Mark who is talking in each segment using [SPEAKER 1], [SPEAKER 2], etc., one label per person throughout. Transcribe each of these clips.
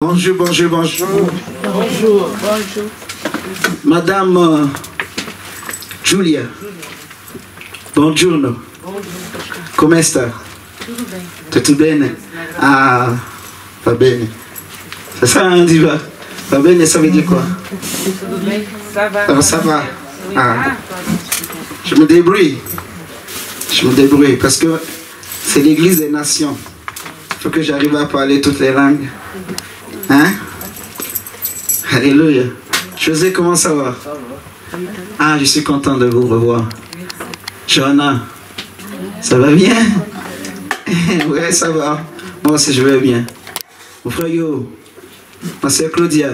[SPEAKER 1] Bonjour, bonjour, bonjour.
[SPEAKER 2] Bonjour, bonjour.
[SPEAKER 1] Madame Giulia. Buongiorno. Come sta? Tutto bene? Ah, va bene. C'est ça, on dit va. Va bene, ça veut dire quoi?
[SPEAKER 2] Ça va.
[SPEAKER 1] Ça va. Ah. Je me débrouille. Je me débrouille parce que c'est l'église des nations. Il faut que j'arrive à parler toutes les langues. Hein? Alléluia. José, comment ça va? Ah, je suis content de vous revoir. Johanna, ça va bien? Ouais, ça va. Moi aussi, je vais bien. Mon frère Yo, ma soeur Claudia,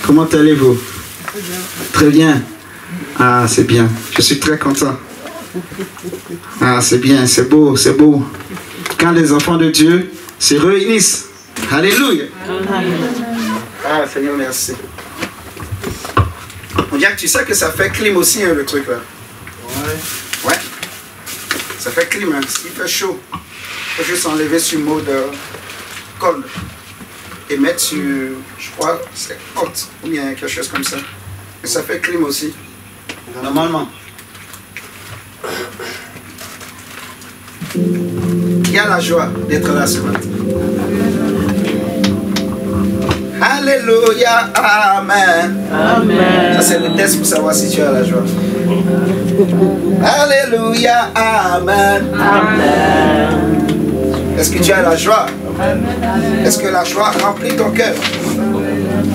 [SPEAKER 1] comment allez-vous? Très bien. Ah, c'est bien. Je suis très content. Ah, c'est bien, c'est beau, c'est beau. Quand les enfants de Dieu se réunissent. Alléluia. Ah, Seigneur, merci. On dirait que tu sais que ça fait clim aussi, hein, le truc là. Ouais. Ouais. Ça fait clim, hein. Il fait chaud. Il faut juste enlever sur mode cold. Et mettre sur, je crois, c'est hot. Ou bien quelque chose comme ça. Et ça fait clim aussi. Normalement. Qui a la joie d'être là ce matin? Alléluia, Amen. Amen. Ça c'est le test pour savoir si tu as la joie. Alléluia, Amen. Amen. Est-ce que tu as la joie? Est-ce que la joie remplit ton cœur?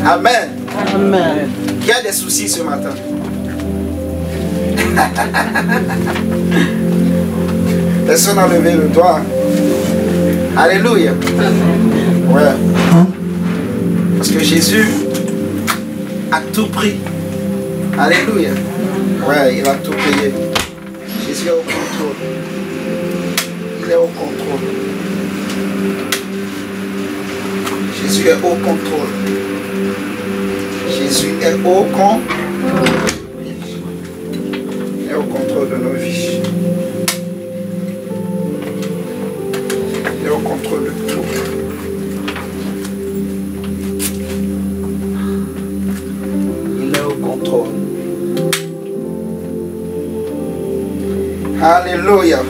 [SPEAKER 1] Amen. Amen. Qui a des soucis ce matin? Personne n'a levé le doigt. Alléluia. Ouais. Parce que Jésus a tout pris. Alléluia. Ouais, il a tout payé. Jésus est au contrôle. Il est au contrôle. Jésus est au contrôle. Jésus est au contrôle. Il est au contrôle de nos vies. Il est au contrôle de tout. Alléluia.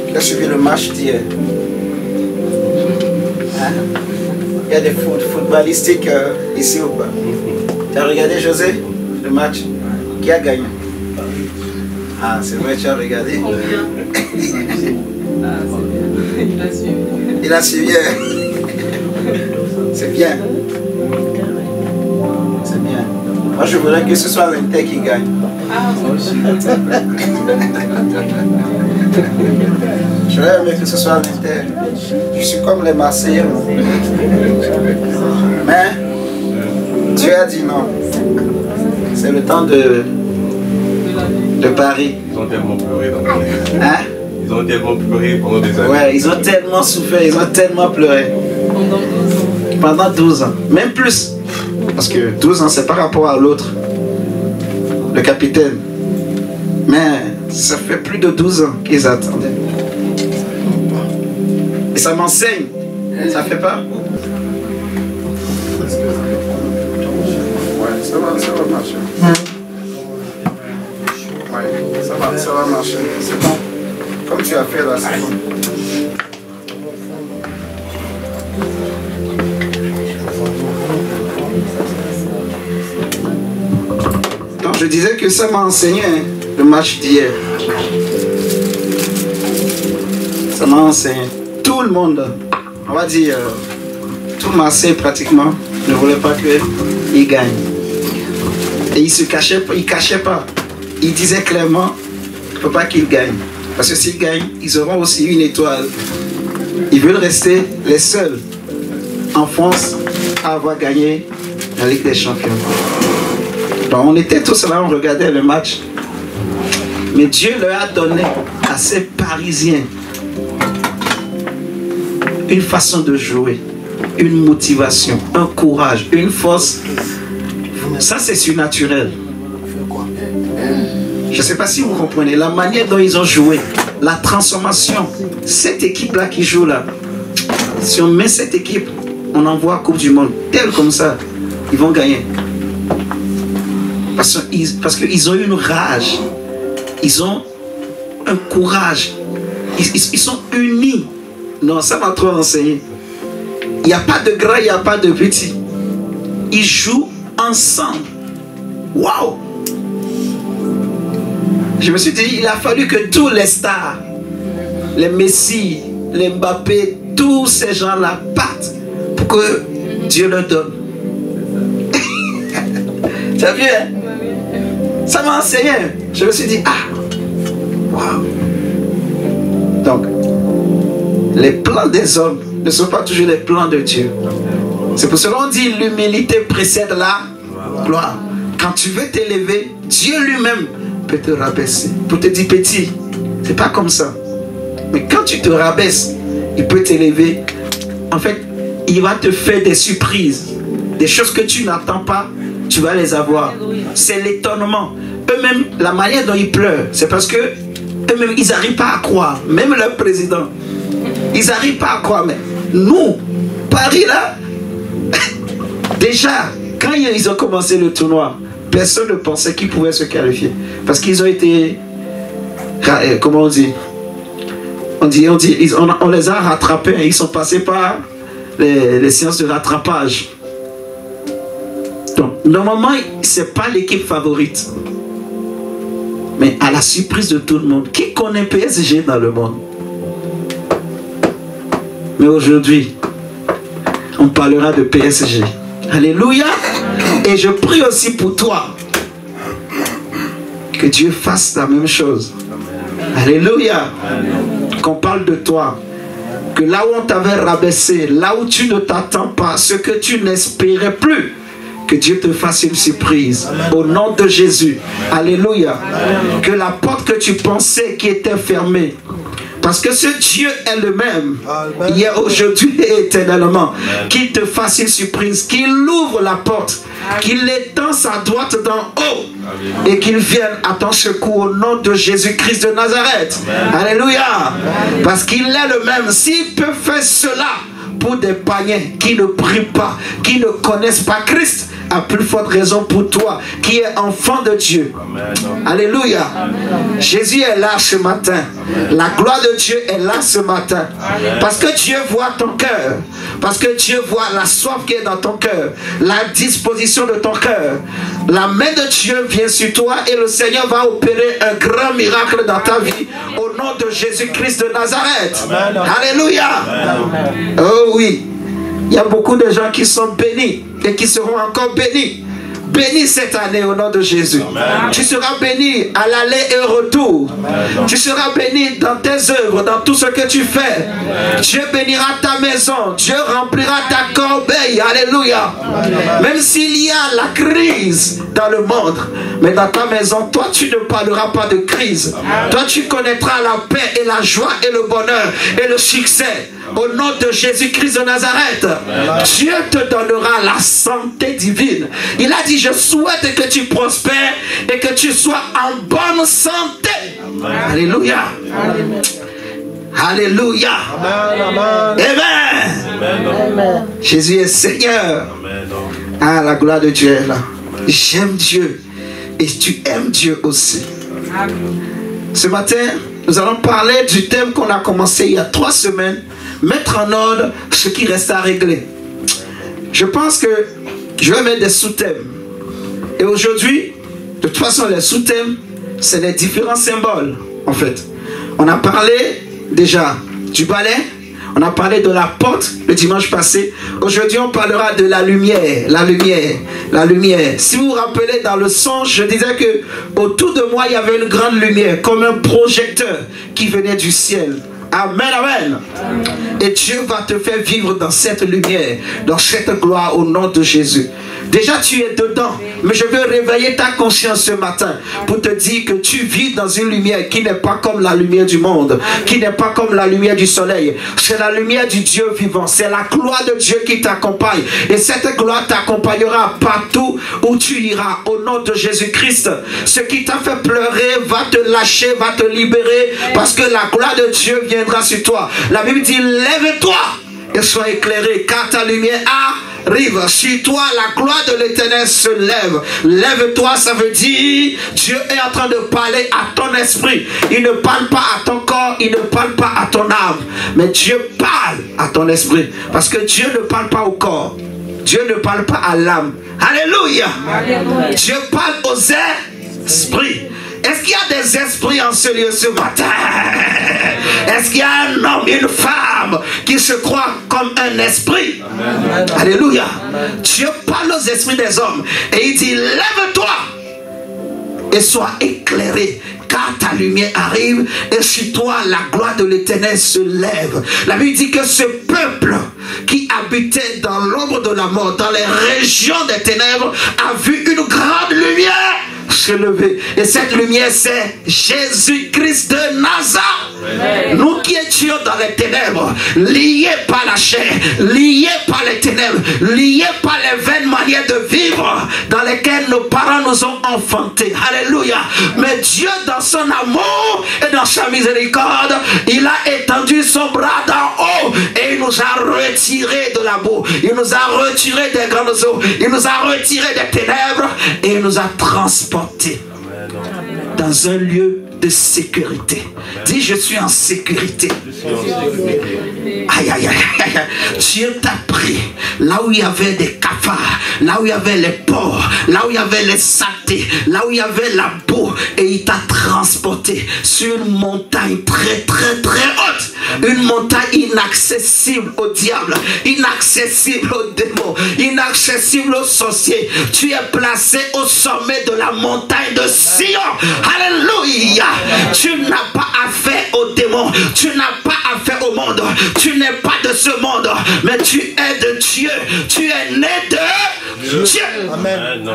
[SPEAKER 1] Qui a suivi le match d'hier? Hein? Il y a des footballistiques ici ou pas? Tu as regardé, José, le match? Qui a gagné? Ah, c'est vrai, tu as regardé? Il a suivi. C'est bien. C'est bien. Moi, je voudrais que ce soit l'Inter qui gagne. Je voudrais aimer que ce soit l'Inter. Je suis comme les Marseillais. Mais Dieu a dit non. C'est le temps de Paris.
[SPEAKER 3] Ils ont tellement pleuré dans le monde.
[SPEAKER 1] Hein?
[SPEAKER 3] Ils ont tellement pleuré pendant des années.
[SPEAKER 1] Ouais, ils ont tellement souffert, ils ont tellement pleuré. Pendant 12 ans. Même plus. Parce que 12 ans, c'est par rapport à l'autre. Le capitaine. Mais ça fait plus de 12 ans qu'ils attendaient. Et ça m'enseigne. Ça fait pas? Ouais, ça va marcher. Ouais, ça va marcher. C'est bon. Comme tu as fait là, c'est bon. Donc je disais que ça m'a enseigné, hein, le match d'hier. Ça m'a enseigné. Tout le monde, on va dire, tout Marseille pratiquement, ne voulait pas qu'il gagne. Et il se cachait pas. Il disait clairement qu'il ne faut pas qu'il gagne. Parce que s'ils gagnent, ils auront aussi une étoile. Ils veulent rester les seuls en France à avoir gagné la Ligue des Champions. Donc on était tous là, on regardait le match. Mais Dieu leur a donné à ces Parisiens une façon de jouer, une motivation, un courage, une force. Ça c'est surnaturel. Je ne sais pas si vous comprenez la manière dont ils ont joué, la transformation. Cette équipe-là qui joue là, si on met cette équipe, on envoie Coupe du Monde. Tel comme ça, ils vont gagner. Parce qu'ils ont une rage. Ils ont un courage. Ils sont unis. Non, ça m'a trop enseigné. Il n'y a pas de grand, il n'y a pas de petit. Ils jouent ensemble. Waouh! Je me suis dit, il a fallu que tous les stars, les Messi, les Mbappé, tous ces gens-là partent pour que Dieu leur donne. Tu as vu, hein? Ça m'a enseigné. Je me suis dit, waouh! Donc, les plans des hommes ne sont pas toujours les plans de Dieu. C'est pour cela qu'on dit l'humilité précède la gloire. Quand tu veux t'élever, Dieu lui-même peut te rabaisser. Pour te dire petit, c'est pas comme ça. Mais quand tu te rabaisses, il peut t'élever. En fait, il va te faire des surprises. Des choses que tu n'attends pas, tu vas les avoir. C'est l'étonnement. Eux-mêmes, la manière dont ils pleurent, c'est parce que eux-mêmes, ils n'arrivent pas à croire. Même leur président, ils n'arrivent pas à croire. Mais nous, Paris là, déjà, quand ils ont commencé le tournoi, personne ne pensait qu'ils pouvaient se qualifier. Parce qu'ils ont été, comment on dit, on les a rattrapés. Ils sont passés par les séances de rattrapage. Donc, normalement, ce n'est pas l'équipe favorite. Mais à la surprise de tout le monde, qui connaît PSG dans le monde? Mais aujourd'hui, on parlera de PSG. Alléluia. Et je prie aussi pour toi. Que Dieu fasse la même chose. Alléluia. Qu'on parle de toi. Que là où on t'avait rabaissé, là où tu ne t'attends pas, ce que tu n'espérais plus, que Dieu te fasse une surprise. Au nom de Jésus. Alléluia. Que la porte que tu pensais qui était fermée, parce que ce Dieu est le même, hier, aujourd'hui et éternellement, qu'il te fasse une surprise, qu'il ouvre la porte, qu'il étend sa droite d'en haut et qu'il vienne à ton secours au nom de Jésus-Christ de Nazareth. Alléluia. Parce qu'il est le même. S'il peut faire cela pour des païens qui ne prient pas, qui ne connaissent pas Christ, à plus forte raison pour toi qui es enfant de Dieu. Alléluia. Jésus est là ce matin. La gloire de Dieu est là ce matin. Parce que Dieu voit ton cœur. Parce que Dieu voit la soif qui est dans ton cœur. La disposition de ton cœur. La main de Dieu vient sur toi et le Seigneur va opérer un grand miracle dans ta vie au nom de Jésus-Christ de Nazareth. Alléluia. Oh oui. Il y a beaucoup de gens qui sont bénis et qui seront encore bénis. Bénis cette année au nom de Jésus. Amen. Tu seras béni à l'aller et au retour. Amen. Tu seras béni dans tes œuvres, dans tout ce que tu fais. Amen. Dieu bénira ta maison. Dieu remplira ta corbeille. Alléluia. Amen. Même s'il y a la crise dans le monde, mais dans ta maison, toi tu ne parleras pas de crise. Amen. Toi tu connaîtras la paix et la joie et le bonheur et le succès. Au nom de Jésus-Christ de Nazareth. Amen. Dieu te donnera la santé divine. Il a dit, je souhaite que tu prospères et que tu sois en bonne santé. Amen. Alléluia. Amen. Alléluia. Amen. Amen. Amen. Jésus est Seigneur. Amen. Ah, la gloire de Dieu est là. J'aime Dieu et tu aimes Dieu aussi. Amen. Ce matin, nous allons parler du thème qu'on a commencé il y a 3 semaines. Mettre en ordre ce qui reste à régler. Je pense que je vais mettre des sous-thèmes. Et aujourd'hui, de toute façon, les sous-thèmes, c'est les différents symboles, en fait. On a parlé déjà du balai, on a parlé de la porte le dimanche passé. Aujourd'hui, on parlera de la lumière, la lumière, la lumière. Si vous vous rappelez, dans le songe, je disais que autour de moi, il y avait une grande lumière, comme un projecteur qui venait du ciel. Amen, amen. Et Dieu va te faire vivre dans cette lumière, dans cette gloire au nom de Jésus. Déjà tu es dedans, mais je veux réveiller ta conscience ce matin pour te dire que tu vis dans une lumière qui n'est pas comme la lumière du monde, qui n'est pas comme la lumière du soleil. C'est la lumière du Dieu vivant, c'est la gloire de Dieu qui t'accompagne. Et cette gloire t'accompagnera partout où tu iras au nom de Jésus-Christ. Ce qui t'a fait pleurer va te lâcher, va te libérer parce que la gloire de Dieu viendra sur toi. La Bible dit, lève-toi et sois éclairé car ta lumière arrive. Sur toi, la gloire de l'Éternel se lève. Lève-toi, ça veut dire Dieu est en train de parler à ton esprit. Il ne parle pas à ton corps, il ne parle pas à ton âme, mais Dieu parle à ton esprit. Parce que Dieu ne parle pas au corps, Dieu ne parle pas à l'âme. Alléluia. Alléluia. Dieu parle aux esprits. Est-ce qu'il y a des esprits en ce lieu ce matin? Est-ce qu'il y a un homme, une femme qui se croit comme un esprit? Amen. Alléluia. Amen. Dieu parle aux esprits des hommes et il dit, lève-toi et sois éclairé car ta lumière arrive et sur toi la gloire de l'Éternel se lève. La Bible dit que ce peuple qui habitait dans l'ombre de la mort, dans les régions des ténèbres, a vu une grande lumière se lever. Et cette lumière, c'est Jésus-Christ de Nazareth. Nous qui étions dans les ténèbres, liés par la chair, liés par les ténèbres, liés par les vaines manières de vivre dans lesquelles nos parents nous ont enfantés. Alléluia. Mais Dieu, dans son amour et dans sa miséricorde, il a étendu son bras d'en haut et il nous a retirés de la boue. Il nous a retirés des grandes eaux. Il nous a retirés des ténèbres et il nous a transportés dans un lieu de sécurité. Dis, je suis en sécurité. Aïe, aïe, aïe. Dieu t'a pris là où il y avait des cafards, là où il y avait les porcs, là où il y avait les saletés, là où il y avait la boue, et il t'a transporté sur une montagne très très très haute, une montagne inaccessible au diable, inaccessible aux démons, inaccessible aux sorciers. Tu es placé au sommet de la montagne de Sion. Alléluia. Tu n'as pas affaire aux démons, tu n'as pas affaire au monde, tu n'es pas de ce monde, mais tu es de Dieu, tu es né de Dieu. Amen.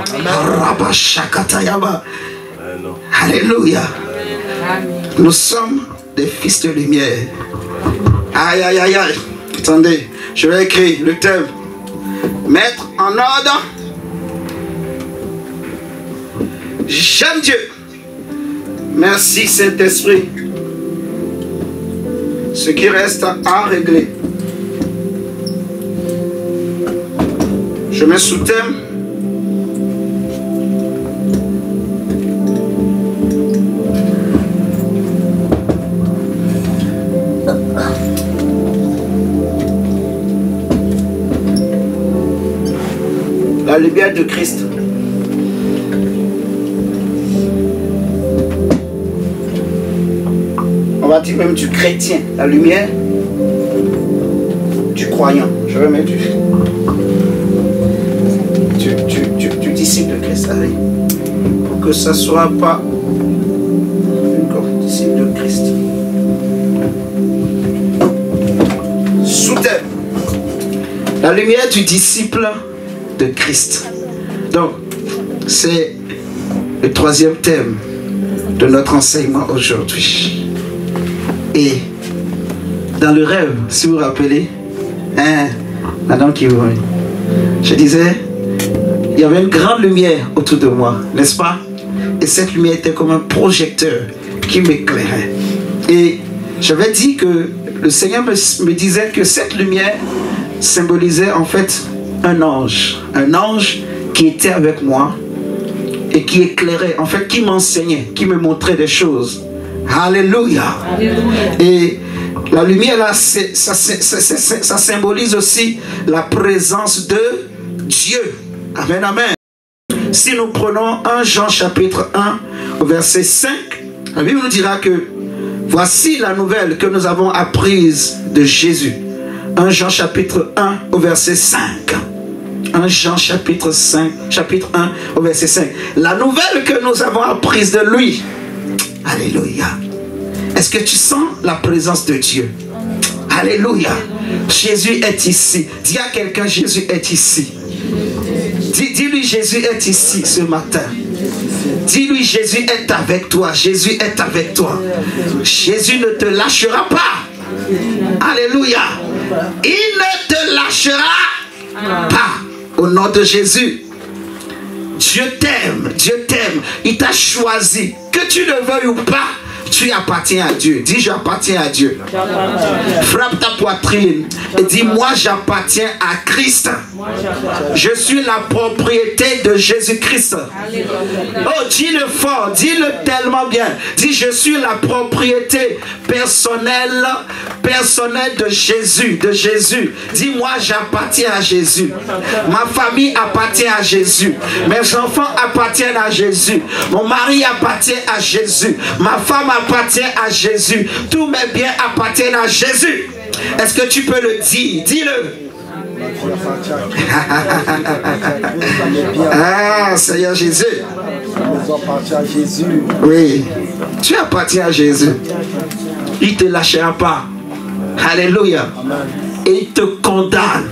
[SPEAKER 1] Alléluia. Nous sommes des fils de lumière. Aïe, aïe, aïe, aïe. Attendez, je vais écrire le thème. Mettre en ordre. J'aime Dieu. Merci Saint-Esprit. Ce qui reste à régler. Je mets sous thème. La lumière de Christ. On va dire même du chrétien, la lumière du croyant. Je vais mettre du disciple de Christ. Allez. Pour que ça ne soit pas un disciple de Christ. Sous-thème. La lumière du disciple de Christ. Donc, c'est le troisième thème de notre enseignement aujourd'hui. Et dans le rêve, si vous vous rappelez, madame qui vous... Je disais, il y avait une grande lumière autour de moi, n'est-ce pas? Et cette lumière était comme un projecteur qui m'éclairait. Et j'avais dit que le Seigneur me disait que cette lumière symbolisait en fait un ange qui était avec moi et qui éclairait, en fait qui m'enseignait, qui me montrait des choses. Alléluia. Et la lumière là, ça symbolise aussi la présence de Dieu. Amen, amen. Si nous prenons 1 Jean chapitre 1 au verset 5, la Bible nous dira que voici la nouvelle que nous avons apprise de Jésus. 1 Jean chapitre 1 au verset 5. 1 Jean chapitre 1 au verset 5. La nouvelle que nous avons apprise de lui. Alléluia. Est-ce que tu sens la présence de Dieu? Alléluia. Jésus est ici. Dis à quelqu'un, Jésus est ici. Dis-lui, Jésus est ici ce matin. Dis-lui, Jésus est avec toi. Jésus est avec toi. Jésus ne te lâchera pas. Alléluia. Il ne te lâchera pas. Au nom de Jésus. Dieu t'aime. Dieu t'aime. Il t'a choisi. Que tu le veuilles ou pas, tu appartiens à Dieu. Dis, j'appartiens à Dieu. Frappe ta poitrine et dis, moi j'appartiens à Christ. Je suis la propriété de Jésus-Christ. Oh, dis-le fort, dis-le tellement bien. Dis, je suis la propriété personnelle de Jésus, de Jésus. Dis, moi j'appartiens à Jésus. Ma famille appartient à Jésus. Mes enfants appartiennent à Jésus. Mon mari appartient à Jésus. Ma femme appartient à Jésus. Tous mes biens appartiennent à Jésus. Est-ce que tu peux le dire? Dis-le. Ah, Seigneur Jésus. Oui, tu appartiens à Jésus. Il ne te lâchera pas. Alléluia. Et il te condamne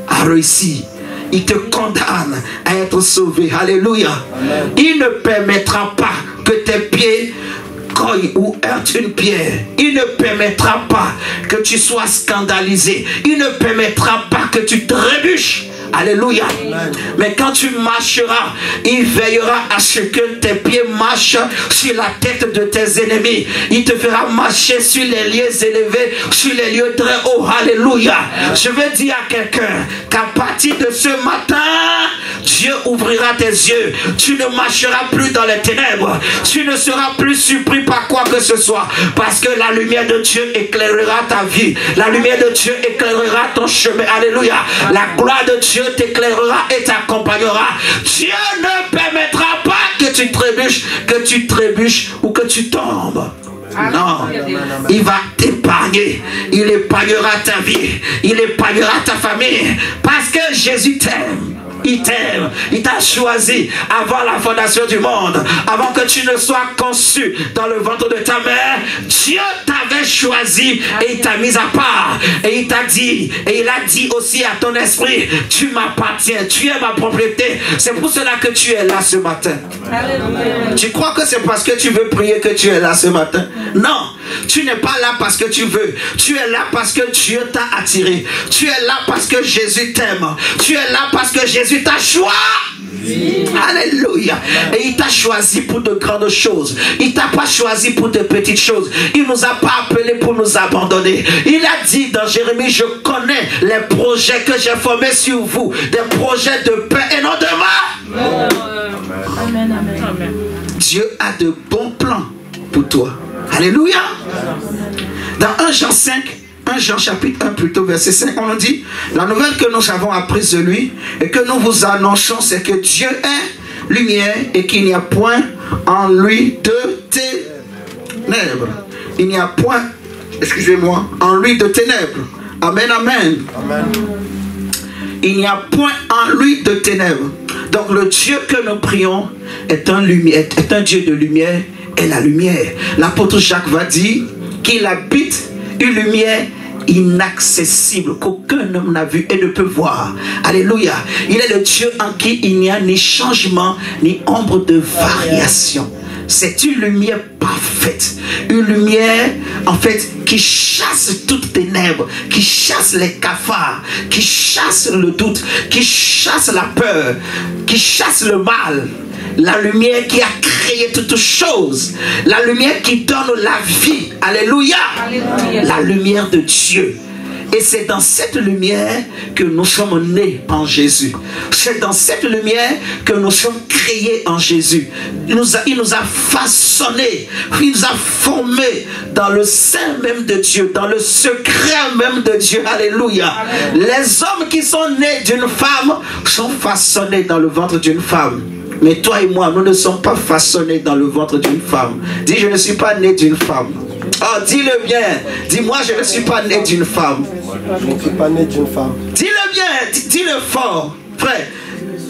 [SPEAKER 1] à réussir. Il te condamne à être sauvé. Alléluia. Il ne permettra pas que tes pieds cogne ou heurte une pierre. Il ne permettra pas que tu sois scandalisé. Il ne permettra pas que tu trébuches. Alléluia. Mais quand tu marcheras, il veillera à ce que tes pieds marchent sur la tête de tes ennemis. Il te fera marcher sur les lieux élevés, sur les lieux très hauts. Alléluia. Je veux dire à quelqu'un qu'à partir de ce matin, Dieu ouvrira tes yeux. Tu ne marcheras plus dans les ténèbres. Tu ne seras plus surpris par quoi que ce soit. Parce que la lumière de Dieu éclairera ta vie. La lumière de Dieu éclairera ton chemin. Alléluia. La gloire de Dieu t'éclairera et t'accompagnera. Dieu ne permettra pas que tu trébuches ou que tu tombes. Non, il va t'épargner. Il épargnera ta vie. Il épargnera ta famille. Parce que Jésus t'aime. Il t'aime, il t'a choisi avant la fondation du monde, avant que tu ne sois conçu dans le ventre de ta mère. Dieu t'avait choisi et il t'a mis à part. Et il t'a dit, et il a dit aussi à ton esprit, tu m'appartiens, tu es ma propriété. C'est pour cela que tu es là ce matin. Tu crois que c'est parce que tu veux prier que tu es là ce matin? Non, tu n'es pas là parce que tu veux. Tu es là parce que Dieu t'a attiré. Tu es là parce que Jésus t'aime. Tu es là parce que Jésus t'a choisi. Alléluia. Et il t'a choisi pour de grandes choses. Il t'a pas choisi pour de petites choses. Il nous a pas appelés pour nous abandonner. Il a dit dans Jérémie, je connais les projets que j'ai formés sur vous, des projets de paix et non de mal.
[SPEAKER 2] Amen, amen, amen.
[SPEAKER 1] Dieu a de bons plans pour toi. Alléluia. Dans 1 Jean 5, 1 Jean chapitre 1 plutôt verset 5, on nous dit, la nouvelle que nous avons apprise de lui et que nous vous annonçons, c'est que Dieu est lumière et qu'il n'y a point en lui de ténèbres. Il n'y a point, excusez-moi, en lui de ténèbres. Amen, amen. Amen. Il n'y a point en lui de ténèbres. Donc le Dieu que nous prions est un Dieu de lumière et la lumière. L'apôtre Jacques va dire qu'il habite une lumière inaccessible qu'aucun homme n'a vu et ne peut voir. Alléluia. Il est le Dieu en qui il n'y a ni changement ni ombre de variation. C'est une lumière parfaite, une lumière en fait qui chasse toutes ténèbres, qui chasse les cafards, qui chasse le doute, qui chasse la peur, qui chasse le mal. La lumière qui a créé toutes choses, la lumière qui donne la vie. Alléluia. Alléluia. La lumière de Dieu. Et c'est dans cette lumière que nous sommes nés en Jésus. C'est dans cette lumière que nous sommes créés en Jésus. Il nous a façonnés, il nous a formés dans le sein même de Dieu, dans le secret même de Dieu. Alléluia. Les hommes qui sont nés d'une femme sont façonnés dans le ventre d'une femme. Mais toi et moi, nous ne sommes pas façonnés dans le ventre d'une femme. Dis, je ne suis pas né d'une femme. Oh, dis-le bien. Dis-moi, je ne suis pas né d'une femme.
[SPEAKER 4] Je ne suis pas né d'une femme.
[SPEAKER 1] Dis-le bien, dis-le fort. Frère,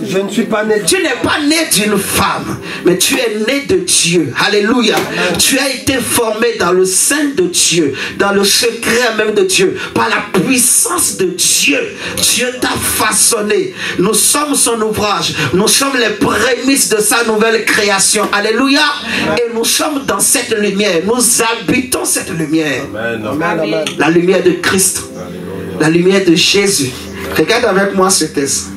[SPEAKER 4] Je ne suis pas né.
[SPEAKER 1] Tu n'es pas né d'une femme, mais tu es né de Dieu. Alléluia. Amen. Tu as été formé dans le sein de Dieu, dans le secret même de Dieu, par la puissance de Dieu. Dieu t'a façonné. Nous sommes son ouvrage. Nous sommes les prémices de sa nouvelle création. Alléluia. Amen. Et nous sommes dans cette lumière. Nous habitons cette lumière. Amen. Amen. La lumière de Christ. Alléluia. La lumière de Jésus. Regarde avec moi ce texte.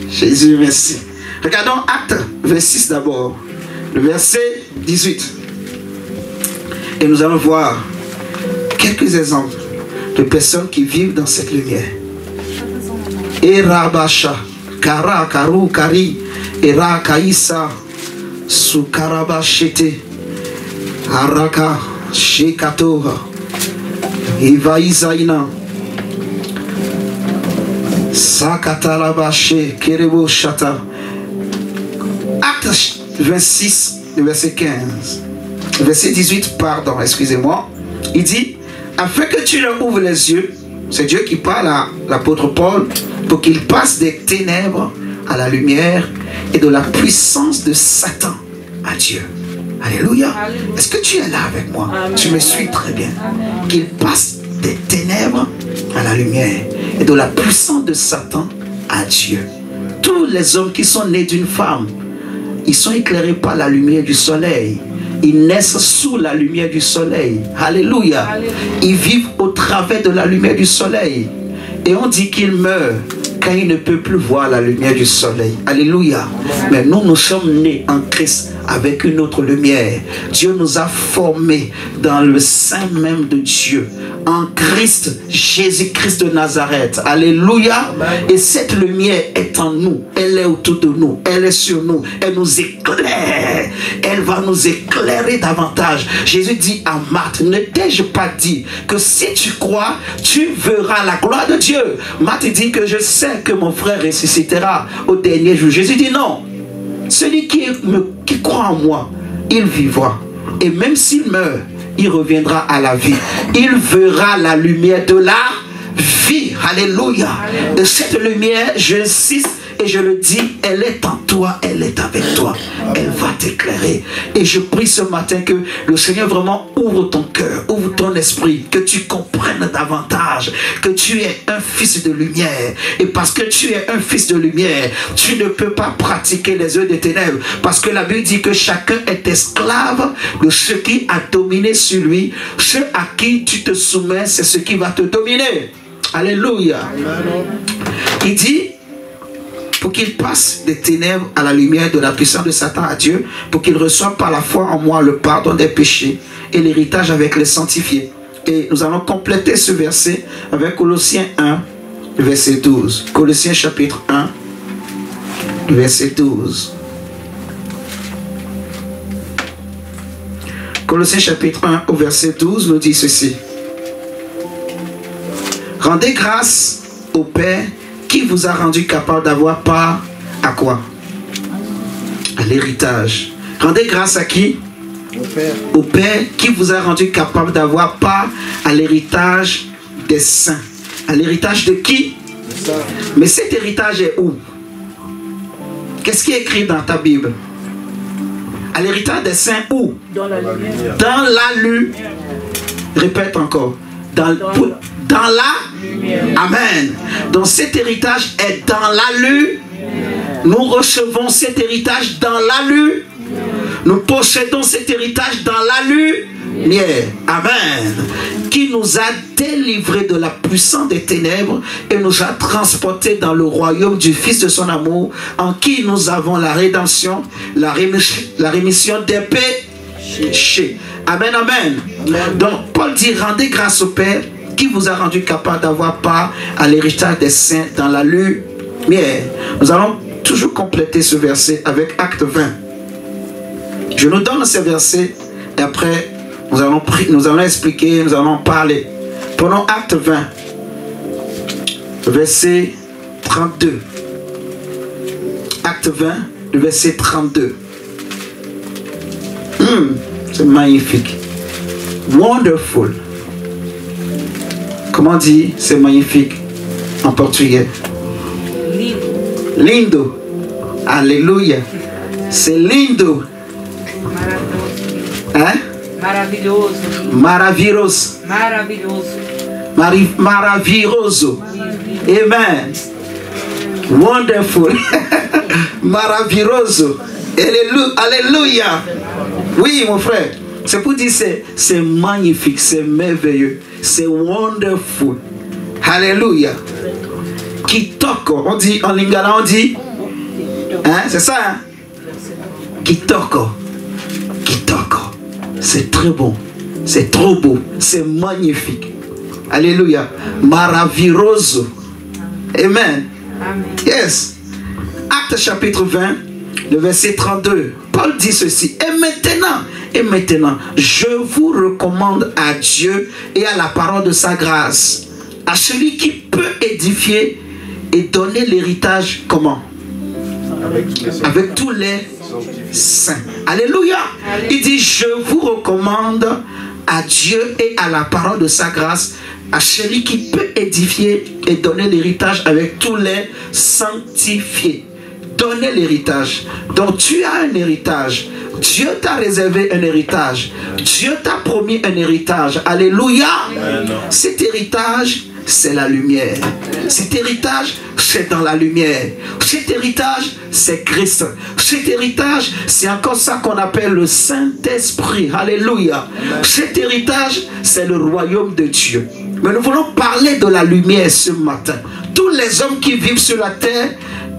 [SPEAKER 1] Jésus, merci. Regardons Acte 26 d'abord, le verset 18. Et nous allons voir quelques exemples de personnes qui vivent dans cette lumière. Erabasha, Kara, Karu, Kari, Era, Kaïsa, Sukarabashete, Araka, Shekatora, Ivaïzaïna. Sakatalabaché, Kerebo Chata. Acte 26, verset 15. Verset 18, pardon, excusez-moi. Il dit, afin que tu leur ouvres les yeux, c'est Dieu qui parle à l'apôtre Paul, pour qu'il passe des ténèbres à la lumière et de la puissance de Satan à Dieu. Alléluia. Est-ce que tu es là avec moi? Amen. Tu me suis très bien. Qu'il passe des ténèbres à la lumière et de la puissance de Satan à Dieu. Tous les hommes qui sont nés d'une femme, ils sont éclairés par la lumière du soleil. Ils naissent sous la lumière du soleil. Alléluia. Ils vivent au travers de la lumière du soleil. Et on dit qu'ils meurent quand il ne peut plus voir la lumière du soleil. Alléluia. Mais nous, nous sommes nés en Christ avec une autre lumière. Dieu nous a formés dans le sein même de Dieu. En Christ, Jésus-Christ de Nazareth. Alléluia. Et cette lumière est en nous. Elle est autour de nous. Elle est sur nous. Elle nous éclaire. Elle va nous éclairer davantage. Jésus dit à Marthe, ne t'ai-je pas dit que si tu crois, tu verras la gloire de Dieu. Marthe dit que je sais que mon frère ressuscitera au dernier jour. Jésus dit non. Celui qui croit en moi, il vivra. Et même s'il meurt, il reviendra à la vie. Il verra la lumière de la vie. Alléluia. De cette lumière, j'insiste et je le dis, elle est en toi, elle est avec toi. Elle va t'éclairer. Et je prie ce matin que le Seigneur vraiment ouvre ton cœur, ouvre ton esprit, que tu comprennes davantage que tu es un fils de lumière. Et parce que tu es un fils de lumière, tu ne peux pas pratiquer les œuvres des ténèbres. Parce que la Bible dit que chacun est esclave de ce qui a dominé sur lui. Ce à qui tu te soumets, c'est ce qui va te dominer. Alléluia. Il dit, pour qu'il passe des ténèbres à la lumière de la puissance de Satan à Dieu, pour qu'il reçoive par la foi en moi le pardon des péchés et l'héritage avec les sanctifiés. Et nous allons compléter ce verset avec Colossiens 1, verset 12. Colossiens chapitre 1, verset 12. Colossiens chapitre 1 au verset 12 nous dit ceci. Rendez grâce au Père qui vous a rendu capable d'avoir part à quoi? À l'héritage. Rendez grâce à qui? Au Père. Au Père qui vous a rendu capable d'avoir part à l'héritage des saints. À l'héritage de qui? Mais cet héritage est où? Qu'est-ce qui est écrit dans ta Bible? À l'héritage des saints où? Dans la lumière. Dans la lumière. Répète encore. Dans la lumière. Amen. Donc cet héritage est dans la lumière. Nous recevons cet héritage dans la lumière. Nous possédons cet héritage dans la lumière. Amen. Qui nous a délivrés de la puissance des ténèbres et nous a transportés dans le royaume du Fils de son amour, en qui nous avons la rédemption, la rémission des péchés. Amen, amen. Donc Paul dit, rendez grâce au Père qui vous a rendu capable d'avoir part à l'héritage des saints dans la lumière. Nous allons toujours compléter ce verset avec Acte 20. Je nous donne ces versets et après nous allons expliquer, nous allons parler. Prenons Acte 20, verset 32. Acte 20, le verset 32. C'est magnifique. Wonderful. Comment on dit c'est magnifique en portugais? Lindo. Alléluia. C'est lindo. Hein?
[SPEAKER 2] Maravilhoso.
[SPEAKER 1] Maravilhoso.
[SPEAKER 2] Maravilhoso.
[SPEAKER 1] Maravilhoso. Amen. Wonderful. Maravilhoso. Alléluia. Oui, mon frère. C'est pour dire c'est magnifique, c'est merveilleux, c'est wonderful. Alléluia. Kitoko. On dit en lingala, on dit. Hein, c'est ça, hein? Kitoko. Kitoko. C'est très bon. C'est trop beau. C'est magnifique. Alléluia. Maravilhoso. Amen. Yes. Acte chapitre 20, le verset 32. Paul dit ceci. Et maintenant, je vous recommande à Dieu et à la parole de sa grâce, à celui qui peut édifier et donner l'héritage comment? Avec tous les saints. Alléluia. Il dit, je vous recommande à Dieu et à la parole de sa grâce, à celui qui peut édifier et donner l'héritage avec tous les sanctifiés. Donner l'héritage. Donc tu as un héritage. Dieu t'a réservé un héritage. Dieu t'a promis un héritage. Alléluia. Cet héritage, c'est la lumière. Cet héritage, c'est dans la lumière. Cet héritage, c'est Christ. Cet héritage, c'est encore ça qu'on appelle le Saint-Esprit. Alléluia. Cet héritage, c'est le royaume de Dieu. Mais nous voulons parler de la lumière ce matin. Tous les hommes qui vivent sur la terre,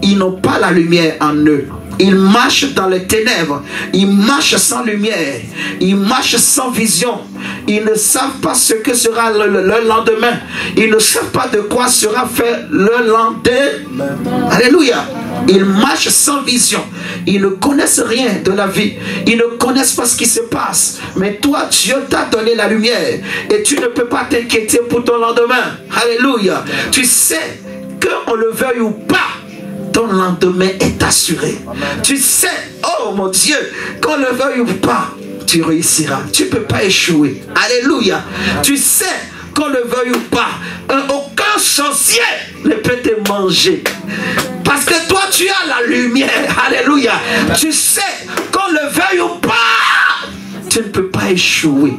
[SPEAKER 1] ils n'ont pas la lumière en eux. Ils marchent dans les ténèbres. Ils marchent sans lumière. Ils marchent sans vision. Ils ne savent pas ce que sera le lendemain. Ils ne savent pas de quoi sera fait le lendemain. Alléluia. Ils marchent sans vision. Ils ne connaissent rien de la vie. Ils ne connaissent pas ce qui se passe. Mais toi, Dieu t'a donné la lumière. Et tu ne peux pas t'inquiéter pour ton lendemain. Alléluia. Tu sais, qu'on le veuille ou pas, ton lendemain est assuré. Tu sais, oh mon Dieu, qu'on le veuille ou pas, tu réussiras. Tu ne peux pas échouer. Alléluia. Tu sais, qu'on le veuille ou pas, aucun sorcier ne peut te manger. Parce que toi, tu as la lumière. Alléluia. Tu sais, qu'on le veuille ou pas, tu ne peux pas échouer.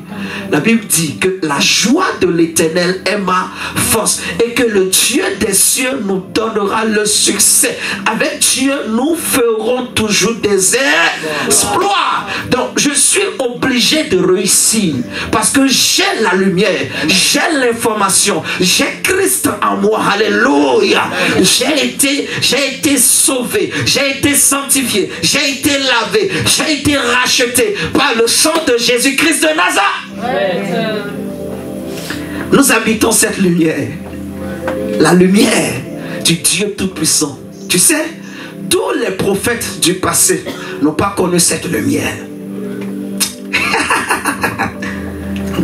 [SPEAKER 1] La Bible dit que la joie de l'Éternel est ma force et que le Dieu des cieux nous donnera le succès. Avec Dieu, nous ferons toujours des exploits. Donc, je suis obligé de réussir parce que j'ai la lumière, j'ai l'information, j'ai Christ en moi. Alléluia. J'ai été sauvé, j'ai été sanctifié, j'ai été lavé, j'ai été racheté par le sang de Jésus-Christ de Nazareth. Nous habitons cette lumière, la lumière du Dieu Tout-Puissant. Tu sais, tous les prophètes du passé n'ont pas connu cette lumière.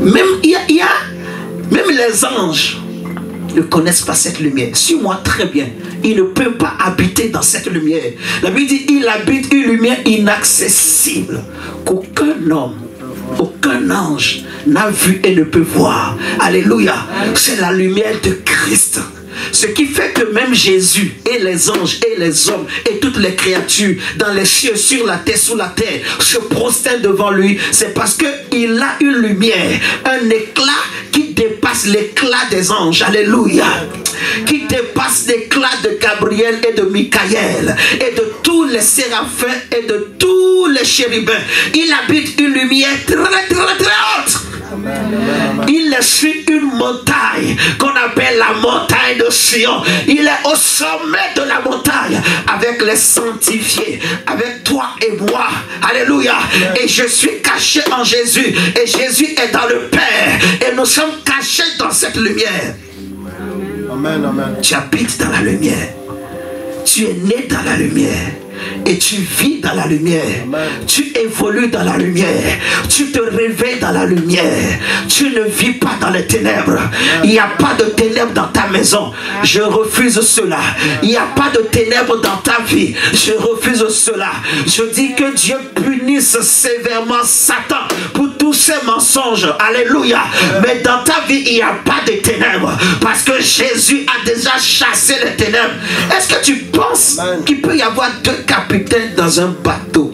[SPEAKER 1] Même les anges ne connaissent pas cette lumière. Suis-moi très bien. Ils ne peuvent pas habiter dans cette lumière. La Bible dit, il habite une lumière inaccessible qu'aucun homme, aucun ange n'a vu et ne peut voir. Alléluia. C'est la lumière de Christ. Ce qui fait que même Jésus et les anges et les hommes et toutes les créatures dans les cieux, sur la terre, sous la terre se prosternent devant lui, c'est parce qu'il a une lumière, un éclat qui dépasse l'éclat des anges. Alléluia. Qui dépasse l'éclat de Gabriel et de Michael et de tous les séraphins et de tous les chérubins. Il habite une lumière très très très haute. Il est sur une montagne qu'on appelle la montagne de Sion. Il est au sommet de la montagne avec les sanctifiés, avec toi et moi. Alléluia. Et je suis caché en Jésus et Jésus est dans le Père et nous sommes cachés dans cette lumière.
[SPEAKER 4] Amen, amen.
[SPEAKER 1] Tu habites dans la lumière. Tu es né dans la lumière. Et tu vis dans la lumière.
[SPEAKER 4] Amen.
[SPEAKER 1] Tu évolues dans la lumière. Tu te réveilles dans la lumière. Tu ne vis pas dans les ténèbres. Il n'y a pas de ténèbres dans ta maison. Je refuse cela. Il n'y a pas de ténèbres dans ta vie. Je refuse cela. Je dis que Dieu punisse sévèrement Satan pour tout tous ces mensonges. Alléluia. Mais dans ta vie, il n'y a pas de ténèbres. Parce que Jésus a déjà chassé les ténèbres. Est-ce que tu penses qu'il peut y avoir deux capitaines dans un bateau?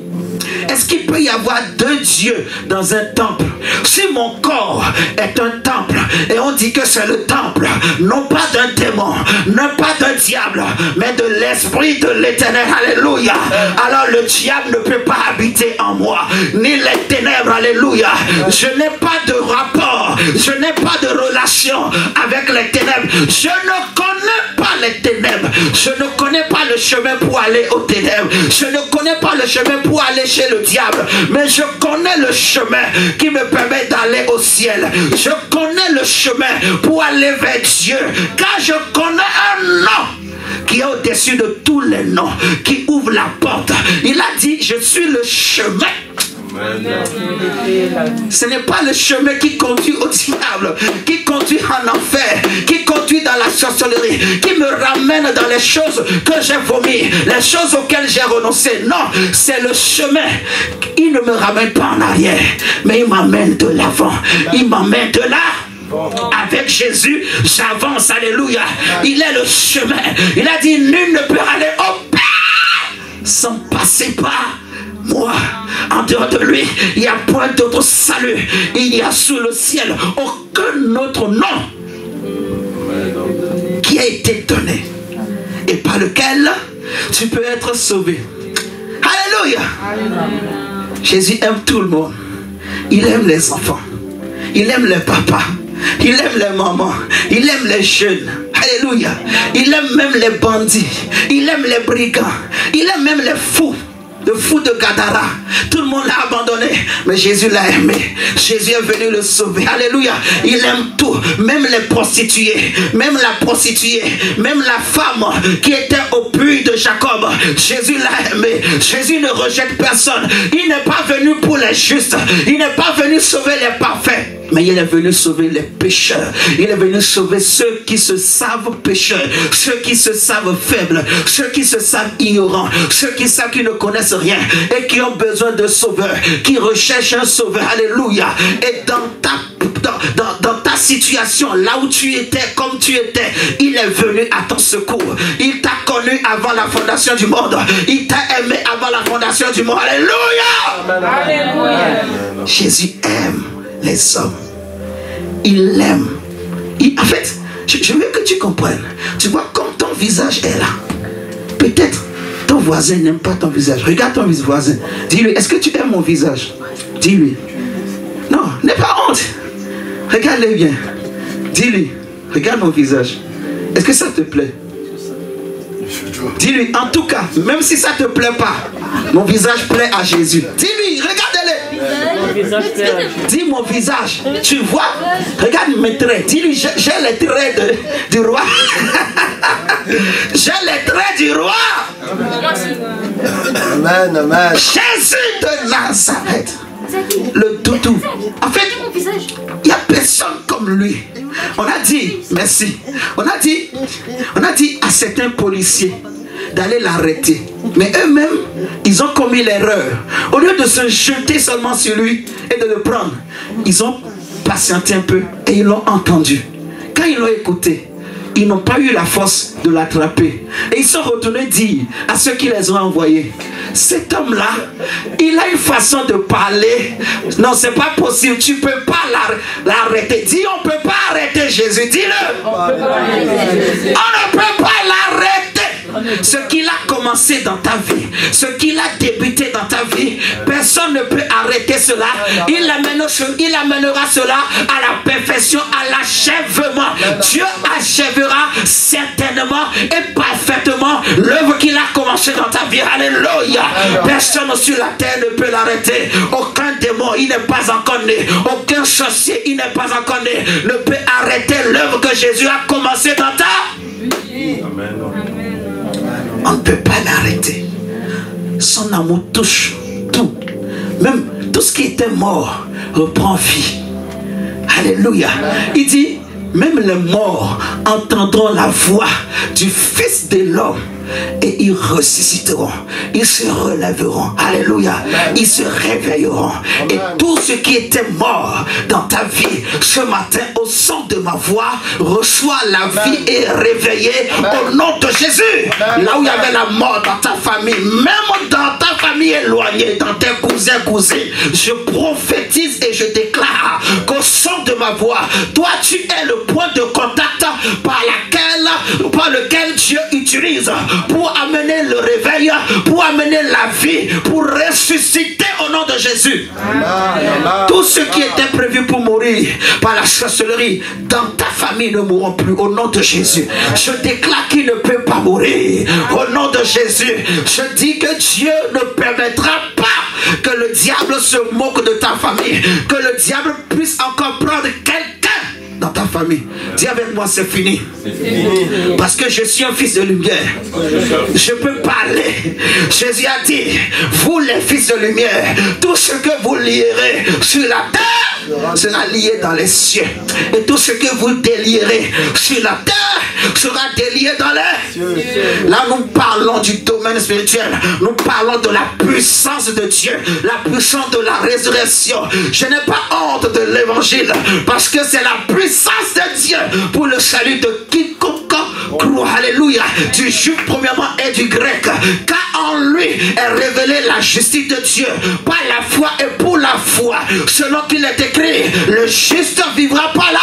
[SPEAKER 1] Est-ce qu'il peut y avoir deux dieux dans un temple? Si mon corps est un temple et on dit que c'est le temple, non pas d'un démon, non pas d'un diable, mais de l'esprit de l'Éternel, alléluia, alors le diable ne peut pas habiter en moi, ni les ténèbres, alléluia. Je n'ai pas de rapport, je n'ai pas de relation avec les ténèbres. Je ne connais pas les ténèbres, je ne connais pas le chemin pour aller aux ténèbres, je ne connais pas le chemin pour aller chez le diable, mais je connais le chemin qui me permet d'aller au ciel. Je connais le chemin pour aller vers Dieu, car je connais un nom qui est au-dessus de tous les noms, qui ouvre la porte. Il a dit, je suis le chemin. Ce n'est pas le chemin qui conduit au diable, qui conduit en enfer, qui conduit dans la sorcellerie, qui me ramène dans les choses que j'ai vomies, les choses auxquelles j'ai renoncé. Non, c'est le chemin. Il ne me ramène pas en arrière, mais il m'amène de l'avant. Il m'amène de là. Avec Jésus, j'avance, alléluia. Il est le chemin. Il a dit, nul ne peut aller au Père sans passer par moi. En dehors de lui, il n'y a point d'autre salut. Il n'y a sous le ciel aucun autre nom qui a été donné et par lequel tu peux être sauvé. Alléluia. Jésus aime tout le monde. Il aime les enfants. Il aime les papas. Il aime les mamans. Il aime les jeunes. Alléluia. Il aime même les bandits. Il aime les brigands. Il aime même les fous. Le fou de Gadara, tout le monde l'a abandonné, mais Jésus l'a aimé. Jésus est venu le sauver. Alléluia. Il aime tout, même les prostituées, même la prostituée, même la femme qui était au puits de Jacob. Jésus l'a aimé. Jésus ne rejette personne. Il n'est pas venu pour les justes. Il n'est pas venu sauver les parfaits. Mais il est venu sauver les pécheurs. Il est venu sauver ceux qui se savent pécheurs, ceux qui se savent faibles, ceux qui se savent ignorants, ceux qui savent qu'ils ne connaissent rien et qui ont besoin de sauveur, qui recherchent un sauveur. Alléluia. Et dans ta situation, là où tu étais, comme tu étais, il est venu à ton secours. Il t'a connu avant la fondation du monde. Il t'a aimé avant la fondation du monde. Alléluia. Alléluia. Jésus aime les hommes. Il l'aime. En fait, je veux que tu comprennes. Tu vois, comme ton visage est là, peut-être ton voisin n'aime pas ton visage. Regarde ton voisin. Dis-lui, est-ce que tu aimes mon visage? Dis-lui. Non, n'aie pas honte. Regarde-le bien. Dis-lui, regarde mon visage. Est-ce que ça te plaît? Dis-lui, en tout cas, même si ça ne te plaît pas, mon visage plaît à Jésus. Dis-lui, regarde-le. Dis mon visage, tu vois? Regarde mes traits. Dis-lui, j'ai les traits du roi. J'ai les traits du roi.
[SPEAKER 4] Amen, amen.
[SPEAKER 1] Jésus de Nazareth. Le toutou. En fait, il n'y a personne comme lui. On a dit, merci. On a dit à certains policiers d'aller l'arrêter. Mais eux-mêmes, ils ont commis l'erreur. Au lieu de se jeter seulement sur lui et de le prendre, ils ont patienté un peu et ils l'ont entendu. Quand ils l'ont écouté, ils n'ont pas eu la force de l'attraper. Et ils sont retournés dire à ceux qui les ont envoyés, cet homme-là, il a une façon de parler. Non, c'est pas possible. Tu peux pas l'arrêter. Dis, on peut pas arrêter Jésus. Dis-le. On ne peut pas l'arrêter. Ce qu'il a commencé dans ta vie, ce qu'il a débuté dans ta vie, personne ne peut arrêter cela. Il amènera cela à la perfection, à l'achèvement. Dieu achèvera certainement et parfaitement l'œuvre qu'il a commencé dans ta vie. Alléluia. Personne sur la terre ne peut l'arrêter. Aucun démon, il n'est pas encore né. Aucun sorcier, il n'est pas encore né, ne peut arrêter l'œuvre que Jésus a commencé dans ta vie. Amen. On ne peut pas l'arrêter. Son amour touche tout. Même tout ce qui était mort reprend vie. Alléluia. Il dit, même les morts entendront la voix du Fils de l'homme et ils ressusciteront, ils se relèveront, alléluia, ils se réveilleront. Et tout ce qui était mort dans ta vie ce matin au son de ma voix reçoit la vie et est réveillé au nom de Jésus. Là où il y avait la mort dans ta famille, même dans ta famille éloignée, dans tes cousins, cousines, je prophétise et je déclare qu'au son de ma voix, toi tu es le point de contact par lequel Dieu utilise pour amener le réveil, pour amener la vie, pour ressusciter au nom de Jésus. Tout ce qui était prévu pour mourir par la sorcellerie dans ta famille ne mourront plus au nom de Jésus. Je déclare qu'il ne peut pas mourir au nom de Jésus. Je dis que Dieu ne permettra pas que le diable se moque de ta famille, que le diable puisse encore prendre quelqu'un dans ta famille. Dis avec moi, c'est fini. Parce que je suis un fils de lumière. Je peux parler. Jésus a dit, vous les fils de lumière, tout ce que vous lierez sur la terre sera lié dans les cieux. Et tout ce que vous délierez sur la terre sera délié dans les cieux. Là, nous parlons du domaine spirituel. Nous parlons de la puissance de Dieu, la puissance de la résurrection. Je n'ai pas honte de l'évangile parce que c'est la puissance de Dieu pour le salut de quiconque croit. Alléluia. Du juif premièrement et du grec. Car en lui est révélée la justice de Dieu par la foi et pour la foi. Selon qu'il est écrit, le juste vivra par la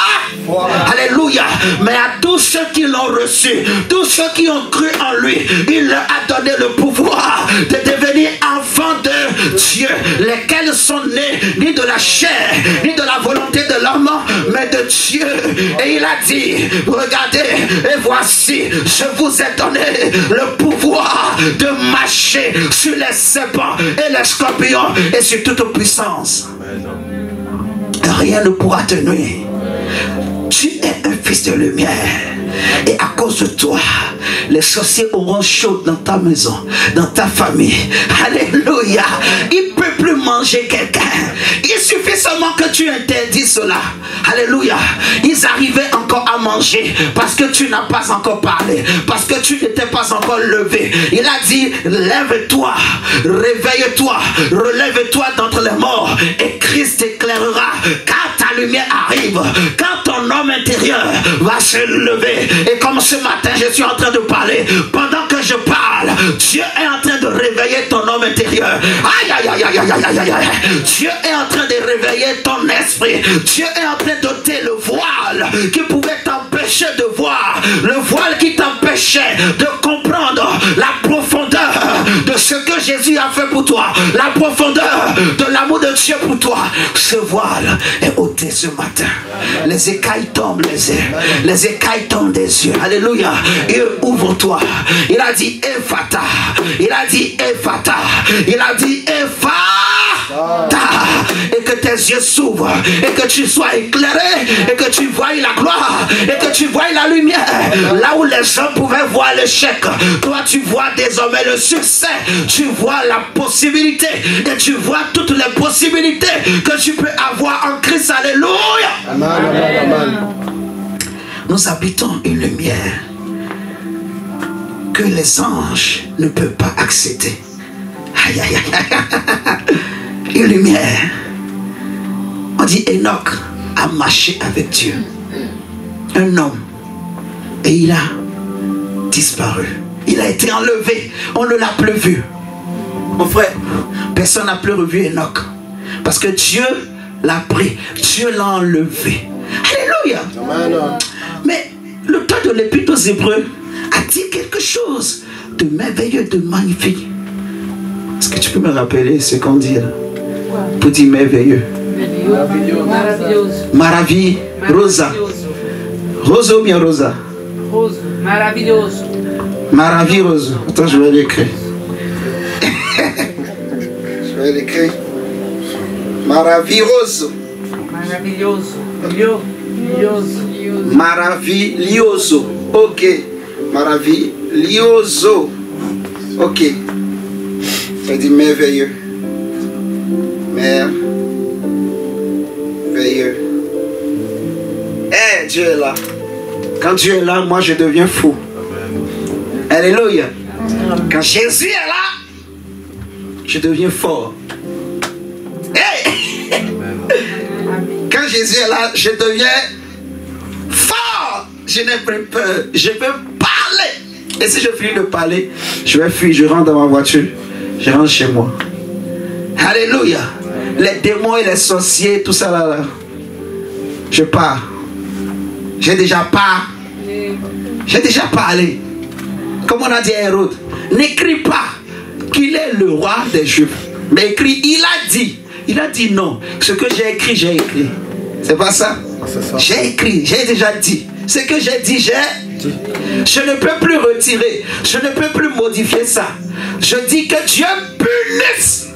[SPEAKER 1] foi. Alléluia. Mais à tous ceux qui l'ont reçu, tous ceux qui ont cru en lui, il leur a donné le pouvoir de devenir enfants de Dieu, lesquels sont nés ni de la chair, ni de la volonté de l'homme, mais de Dieu. Et il a dit, regardez, et voici, je vous ai donné le pouvoir de marcher sur les serpents et les scorpions et sur toute puissance. Rien ne pourra te nuire. Tu es un fils de lumière. Et à cause de toi, les sorciers auront chaud dans ta maison, dans ta famille. Alléluia. Il ne peut plus manger quelqu'un. Il suffit seulement que tu interdis cela. Alléluia. Ils arrivaient encore à manger parce que tu n'as pas encore parlé, parce que tu n'étais pas encore levé. Il a dit, lève-toi, réveille-toi, relève-toi d'entre les morts et Christ t'éclairera. Car ta lumière arrive, quand ton homme intérieur va se lever. Et comme ce matin je suis en train de parler, pendant que je parle, Dieu est en train de réveiller ton homme intérieur. Aïe aïe aïe aïe aïe aïe aïe aïe. Dieu est en train de réveiller ton esprit. Dieu est en train d'ôter le voile qui pouvait t'empêcher de voir, le voile qui t'empêchait de comprendre la profondeur de ce que Jésus a fait pour toi, la profondeur de l'amour de Dieu pour toi. Ce voile est ôté ce matin. Les écailles tombent, les écailles tombent des yeux. Alléluia. Et ouvre-toi. Il a dit Ephata. Il a dit Ephata. Il a dit Ephata. Et que tes yeux s'ouvrent. Et que tu sois éclairé. Et que tu voies la gloire. Et que tu voies la lumière. Là où les hommes pouvaient voir l'échec, toi tu vois désormais le succès. Tu vois la possibilité. Et tu vois toutes les possibilités que tu peux avoir en Christ. Alléluia.
[SPEAKER 4] Amen, amen, amen.
[SPEAKER 1] Nous habitons une lumière que les anges ne peuvent pas accéder. Aïe, aïe, aïe. Une lumière. On dit Enoch a marché avec Dieu. Un homme. Et il a disparu. Il a été enlevé. On ne l'a plus vu. Mon frère, personne n'a plus revu Enoch. Parce que Dieu l'a pris. Dieu l'a enlevé. Alléluia.
[SPEAKER 4] Amen.
[SPEAKER 1] Mais le temps de l'Épître aux Hébreux a dit quelque chose de merveilleux, de magnifique. Est-ce que tu peux me rappeler ce qu'on dit là? Pour dire merveilleux. Maravilhoso. Rosa. Rosa ou bien Rosa?
[SPEAKER 2] Rosa. Maravilhoso.
[SPEAKER 1] Maravilhoso. Attends, je vais l'écrire.
[SPEAKER 4] Je vais l'écrire. Maravilhoso.
[SPEAKER 2] Maravilhoso. Maravilhoso.
[SPEAKER 4] Maravilhoso. Ok. Maravilhoso. Ok. Ça dit merveilleux. Merveilleux.
[SPEAKER 1] Dieu est là. Quand Dieu est là, moi je deviens fou. Alléluia. Quand Jésus est là, je deviens fort. Hey! Quand Jésus est là, je deviens fort. Je n'ai plus peur. Je peux parler. Et si je finis de parler, je vais fuir. Je rentre dans ma voiture. Je rentre chez moi. Alléluia. Les démons et les sorciers, tout ça là. Je pars. J'ai déjà parlé. J'ai déjà parlé. Comme on a dit à Hérode, n'écris pas qu'il est le roi des Juifs. Mais écris, il a dit. Il a dit non. Ce que j'ai écrit, j'ai écrit. C'est pas ça? J'ai écrit, j'ai déjà dit. Ce que j'ai dit, j'ai dit. Je ne peux plus retirer. Je ne peux plus modifier ça. Je dis que Dieu punisse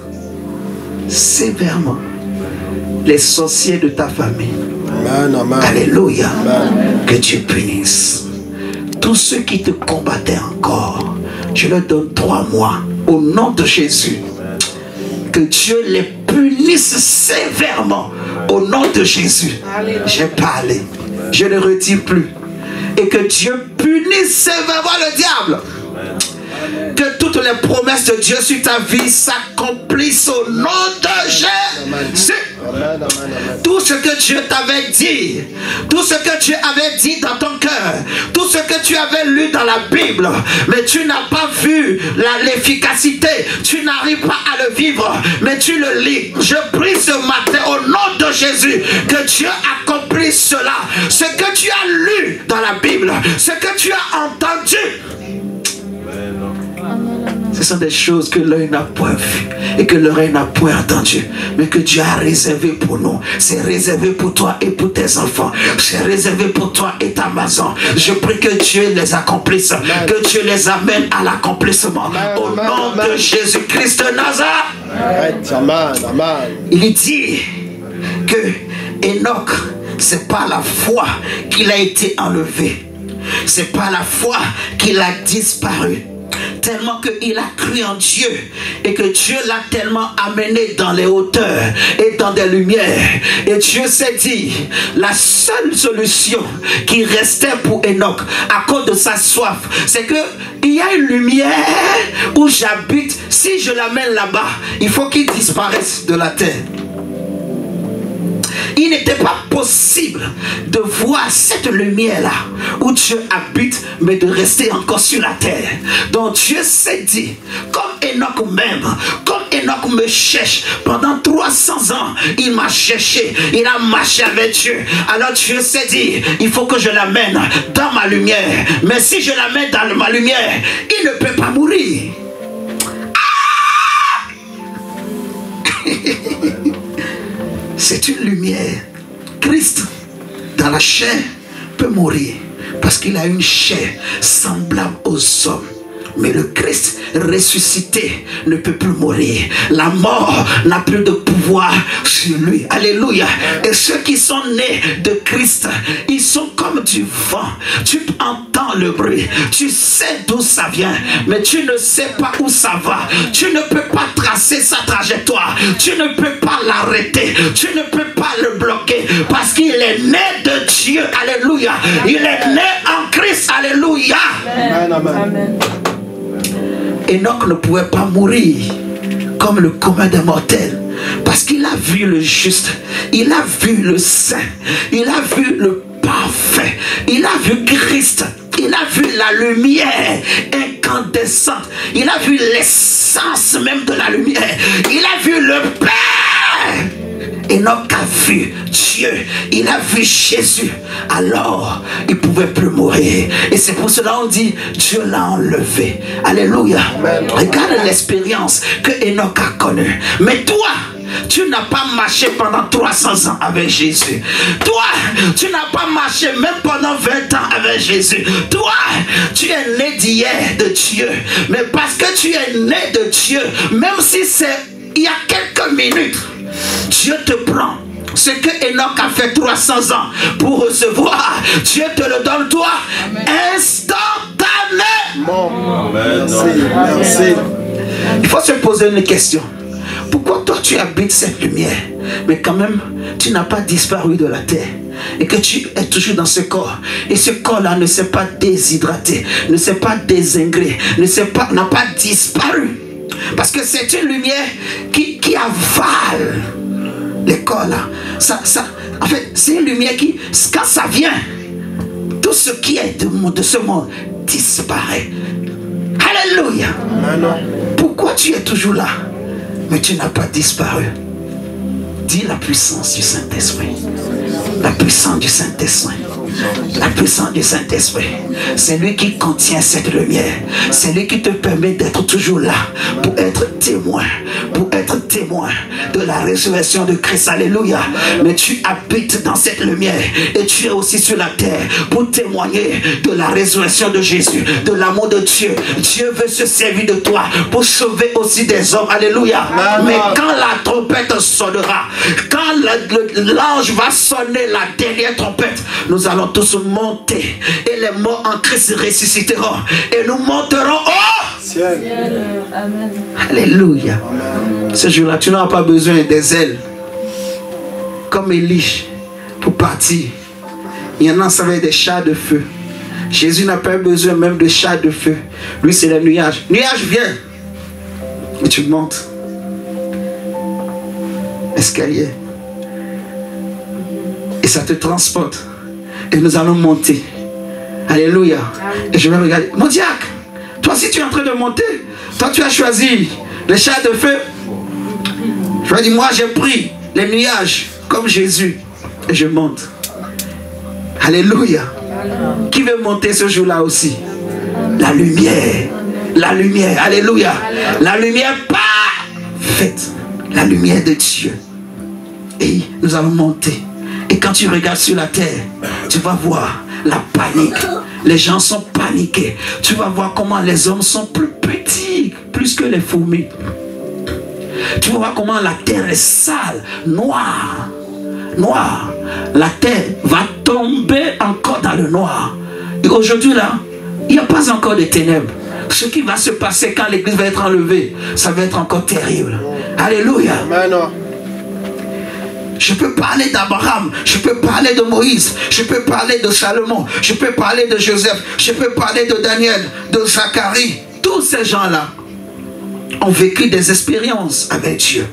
[SPEAKER 1] sévèrement les sorciers de ta famille.
[SPEAKER 5] Amen, amen.
[SPEAKER 1] Alléluia.
[SPEAKER 5] Amen.
[SPEAKER 1] Que Dieu punisse tous ceux qui te combattaient encore. Je leur donne 3 mois au nom de Jésus. Que Dieu les punisse sévèrement au nom de Jésus. J'ai parlé. Je ne retire plus. Et que Dieu punisse sévèrement le diable. Que toutes les promesses de Dieu sur ta vie s'accomplissent au nom de Jésus. Tout ce que Dieu t'avait dit, tout ce que tu avais dit dans ton cœur, tout ce que tu avais lu dans la Bible, mais tu n'as pas vu l'efficacité, tu n'arrives pas à le vivre, mais tu le lis. Je prie ce matin au nom de Jésus que Dieu accomplisse cela. Ce que tu as lu dans la Bible, ce que tu as entendu, ce sont des choses que l'œil n'a point vues et que l'oreille n'a point entendues, mais que Dieu a réservé pour nous. C'est réservé pour toi et pour tes enfants. C'est réservé pour toi et ta maison. Je prie que Dieu les accomplisse, que Dieu les amène à l'accomplissement. Au nom de Jésus-Christ de Nazareth. Il dit que Enoch, c'est pas la foi qu'il a été enlevé. C'est pas la foi qu'il a disparu. Tellement qu'il a cru en Dieu et que Dieu l'a tellement amené dans les hauteurs et dans des lumières. Et Dieu s'est dit, la seule solution qui restait pour Enoch à cause de sa soif, c'est que il y a une lumière où j'habite. Si je l'amène là-bas, il faut qu'il disparaisse de la terre. Il n'était pas possible de voir cette lumière-là où Dieu habite, mais de rester encore sur la terre. Donc Dieu s'est dit, comme Enoch même, comme Enoch me cherche, pendant 300 ans, il m'a cherché, il a marché avec Dieu. Alors Dieu s'est dit, il faut que je l'amène dans ma lumière. Mais si je l'amène dans ma lumière, il ne peut pas mourir. C'est une lumière. Christ, dans la chair, peut mourir parce qu'il a une chair semblable aux hommes. Mais le Christ ressuscité ne peut plus mourir. La mort n'a plus de pouvoir sur lui. Alléluia. Et ceux qui sont nés de Christ, ils sont comme du vent. Tu entends le bruit. Tu sais d'où ça vient. Mais tu ne sais pas où ça va. Tu ne peux pas tracer sa trajectoire. Tu ne peux pas l'arrêter. Tu ne peux pas le bloquer. Parce qu'il est né de Dieu. Alléluia. Il est né en Christ. Alléluia.
[SPEAKER 5] Amen, amen. Amen.
[SPEAKER 1] Enoch ne pouvait pas mourir comme le commun des mortels parce qu'il a vu le juste, il a vu le saint, il a vu le parfait, il a vu Christ, il a vu la lumière incandescente, il a vu l'essence même de la lumière, il a vu le Père. Enoch a vu Dieu, il a vu Jésus, alors il ne pouvait plus mourir. Et c'est pour cela qu'on dit Dieu l'a enlevé. Alléluia. Amen. Regarde l'expérience que Enoch a connue. Mais toi, tu n'as pas marché pendant 300 ans avec Jésus. Toi, tu n'as pas marché même pendant 20 ans avec Jésus. Toi, tu es né d'hier de Dieu. Mais parce que tu es né de Dieu, même si c'est il y a quelques minutes, Dieu te prend. Ce que Enoch a fait 300 ans pour recevoir, Dieu te le donne toi. Amen. Instantanément.
[SPEAKER 5] Merci.
[SPEAKER 1] Il faut se poser une question. Pourquoi toi tu habites cette lumière, mais quand même tu n'as pas disparu de la terre? et que tu es toujours dans ce corps. Et ce corps-là ne s'est pas déshydraté, ne s'est pas désingré, n'a pas disparu. Parce que c'est une lumière qui avale les corps là. En fait, c'est une lumière qui, quand ça vient, tout ce qui est de ce monde disparaît. Alléluia. Pourquoi tu es toujours là, mais tu n'as pas disparu? Dis la puissance du Saint-Esprit. La puissance du Saint-Esprit. La puissance du Saint-Esprit. C'est lui qui contient cette lumière. C'est lui qui te permet d'être toujours là pour être témoin. Pour être témoin de la résurrection de Christ. Alléluia. Mais tu habites dans cette lumière. Et tu es aussi sur la terre pour témoigner de la résurrection de Jésus. De l'amour de Dieu. Dieu veut se servir de toi pour sauver aussi des hommes. Alléluia. Mais quand la trompette sonnera, quand l'ange va sonner la dernière trompette, nous allons tous monter et les morts en Christ ressusciteront et nous monterons au ciel. Amen. Alléluia. Ce jour-là, tu n'auras pas besoin des ailes comme Élie pour partir. Il y en a, ça va être des chars de feu. Jésus n'a pas besoin même de chars de feu. Lui, c'est le nuage. Nuage, viens. Et tu montes. Escalier. Et ça te transporte. Et nous allons monter. Alléluia. Et je vais regarder. Mon diacre, toi si tu es en train de monter, toi tu as choisi les chars de feu. Je vais dire, moi j'ai pris les nuages comme Jésus. Et je monte. Alléluia. Qui veut monter ce jour-là aussi? La lumière. La lumière. Alléluia. La lumière parfaite. La lumière de Dieu. Et nous allons monter. Et quand tu regardes sur la terre, tu vas voir la panique. Les gens sont paniqués. Tu vas voir comment les hommes sont plus petits, plus que les fourmis. Tu vas voir comment la terre est sale, noire. Noire. La terre va tomber encore dans le noir. Et aujourd'hui là, il n'y a pas encore de ténèbres. Ce qui va se passer quand l'église va être enlevée, ça va être encore terrible. Alléluia. Amen. Je peux parler d'Abraham, je peux parler de Moïse, je peux parler de Salomon, je peux parler de Joseph, je peux parler de Daniel, de Zacharie. Tous ces gens-là ont vécu des expériences avec Dieu.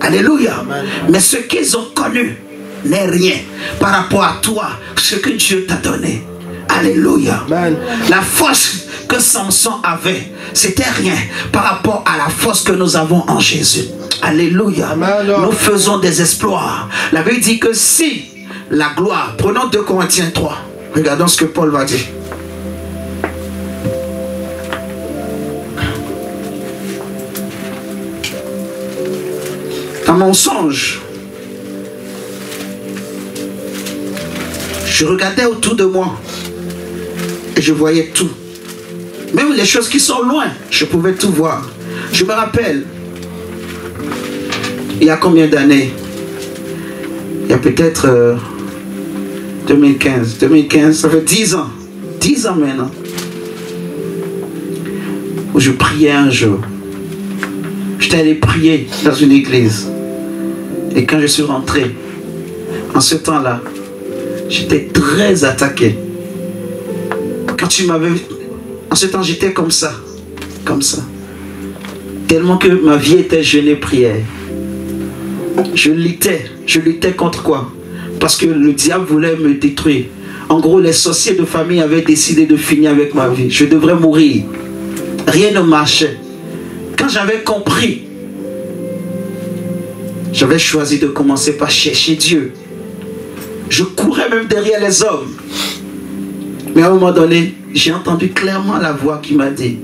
[SPEAKER 1] Alléluia. Amen. Mais ce qu'ils ont connu n'est rien par rapport à toi, ce que Dieu t'a donné. Alléluia. Amen. La force que Samson avait, c'était rien par rapport à la force que nous avons en Jésus. Alléluia. Amen. Nous faisons des exploits. La Bible dit que si la gloire, prenons 2 Corinthiens 3, regardons ce que Paul va dire. Dans mon songe, je regardais autour de moi et je voyais tout. Même les choses qui sont loin, je pouvais tout voir. Je me rappelle, il y a combien d'années? Il y a peut-être 2015. 2015, ça fait 10 ans. 10 ans maintenant. Où je priais un jour. J'étais allé prier dans une église. Et quand je suis rentré, en ce temps-là, j'étais très attaqué. Quand tu m'avais... En ce temps, j'étais comme ça. Comme ça. Tellement que ma vie était jeûne et prière. Je luttais contre quoi? Parce que le diable voulait me détruire. En gros, les sorciers de famille avaient décidé de finir avec ma vie. Je devrais mourir. Rien ne marchait. Quand j'avais compris, j'avais choisi de commencer par chercher Dieu. Je courais même derrière les hommes. Mais à un moment donné, j'ai entendu clairement la voix qui m'a dit: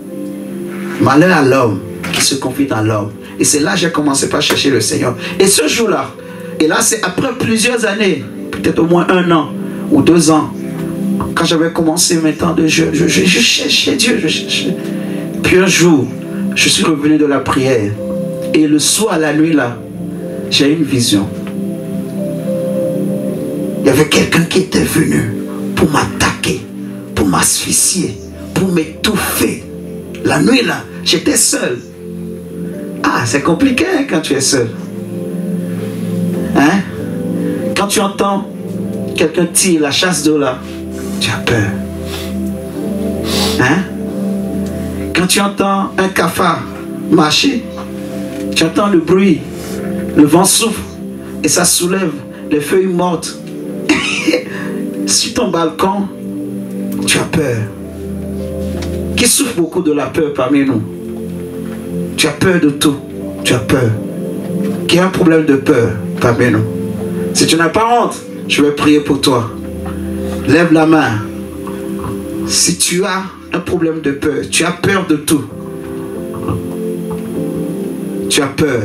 [SPEAKER 1] malheur à l'homme qui se confie dans l'homme. Et c'est là que j'ai commencé par chercher le Seigneur. Et ce jour-là, et là c'est après plusieurs années, peut-être au moins 1 an ou 2 ans, quand j'avais commencé mes temps de jeûne, je cherchais Dieu, je cherchais. Puis un jour, je suis revenu de la prière. Et le soir, la nuit là, j'ai eu une vision. Il y avait quelqu'un qui était venu pour m'attaquer, pour m'asphyxier, pour m'étouffer. La nuit là, j'étais seul. Ah, c'est compliqué hein, quand tu es seul. Hein? Quand tu entends quelqu'un tire la chasse d'eau là, tu as peur. Hein? Quand tu entends un cafard marcher, tu entends le bruit, le vent souffle et ça soulève les feuilles mortes. Sur ton balcon, tu as peur. Qui souffre beaucoup de la peur parmi nous? Tu as peur de tout. Tu as peur. Qui a un problème de peur parmi nous? Si tu n'as pas honte, je vais prier pour toi. Lève la main. Si tu as un problème de peur, tu as peur de tout. Tu as peur.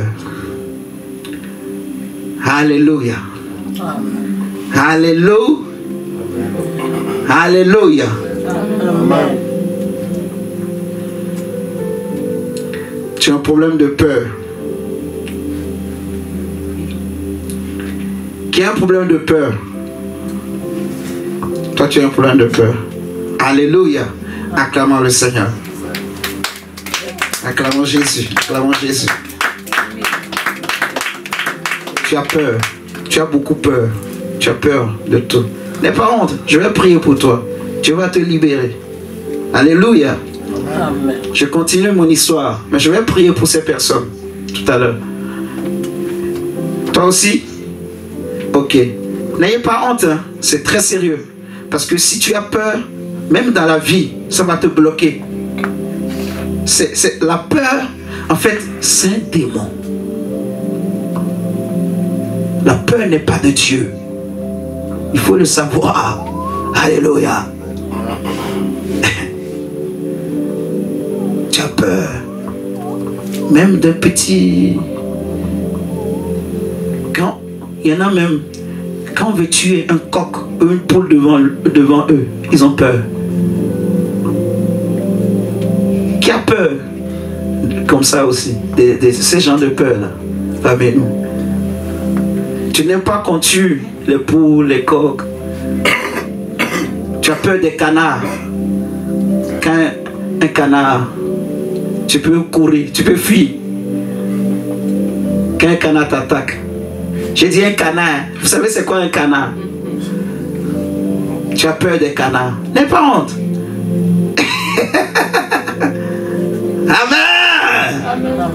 [SPEAKER 1] Alléluia. Alléluia. Alléluia.
[SPEAKER 5] Amen.
[SPEAKER 1] Tu as un problème de peur. Qui a un problème de peur? Toi, tu as un problème de peur. Alléluia. Acclamons le Seigneur. Acclamons Jésus. Acclamons Jésus. Tu as peur. Tu as beaucoup peur. Tu as peur de tout. N'aie pas honte. Je vais prier pour toi. Tu vas te libérer. Alléluia.
[SPEAKER 2] Amen.
[SPEAKER 1] Je continue mon histoire. Mais je vais prier pour ces personnes tout à l'heure. Toi aussi? Ok. N'ayez pas honte. Hein. C'est très sérieux. Parce que si tu as peur, même dans la vie, ça va te bloquer. La peur, en fait, c'est un démon. La peur n'est pas de Dieu. Il faut le savoir. Alléluia. Tu as peur. Même d'un petit... Quand il y en a même... Quand on veut tuer un coq ou une poule devant eux, ils ont peur. Qui a peur? Comme ça aussi. Ces gens de peur là. Parmi nous. Tu n'aimes pas qu'on tue les poules, les coqs. Tu as peur des canards. Quand un canard, tu peux courir, tu peux fuir. Quand un canard t'attaque. J'ai dit un canard. Vous savez c'est quoi un canard? Tu as peur des canards. N'aie pas honte. Amen.
[SPEAKER 2] Amen.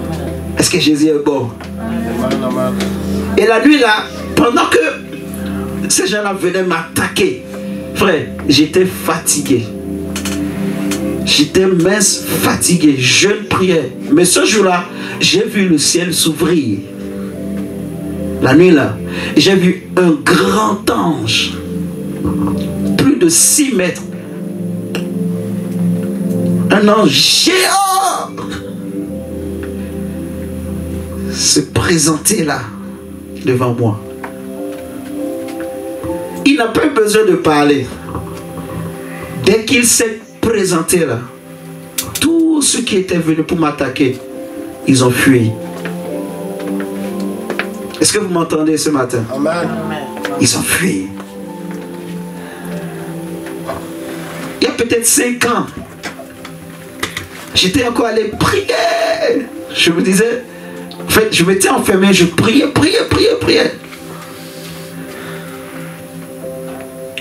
[SPEAKER 1] Est-ce que Jésus est bon?
[SPEAKER 5] Amen, amen.
[SPEAKER 1] Et la nuit là, pendant que ces gens-là venaient m'attaquer, frère, j'étais fatigué. J'étais mince, fatigué. Je priais. Mais ce jour-là, j'ai vu le ciel s'ouvrir. La nuit là, j'ai vu un grand ange, plus de 6 mètres. Un ange géant se présenter là, devant moi. Il n'a pas eu besoin de parler. Dès qu'il s'est présenté là, tous ceux qui étaient venus pour m'attaquer, ils ont fui. Est-ce que vous m'entendez ce matin?
[SPEAKER 5] Amen.
[SPEAKER 1] Ils ont fui. Il y a peut-être 5 ans, j'étais encore allé prier. Je me disais, en fait, je m'étais enfermé, je priais.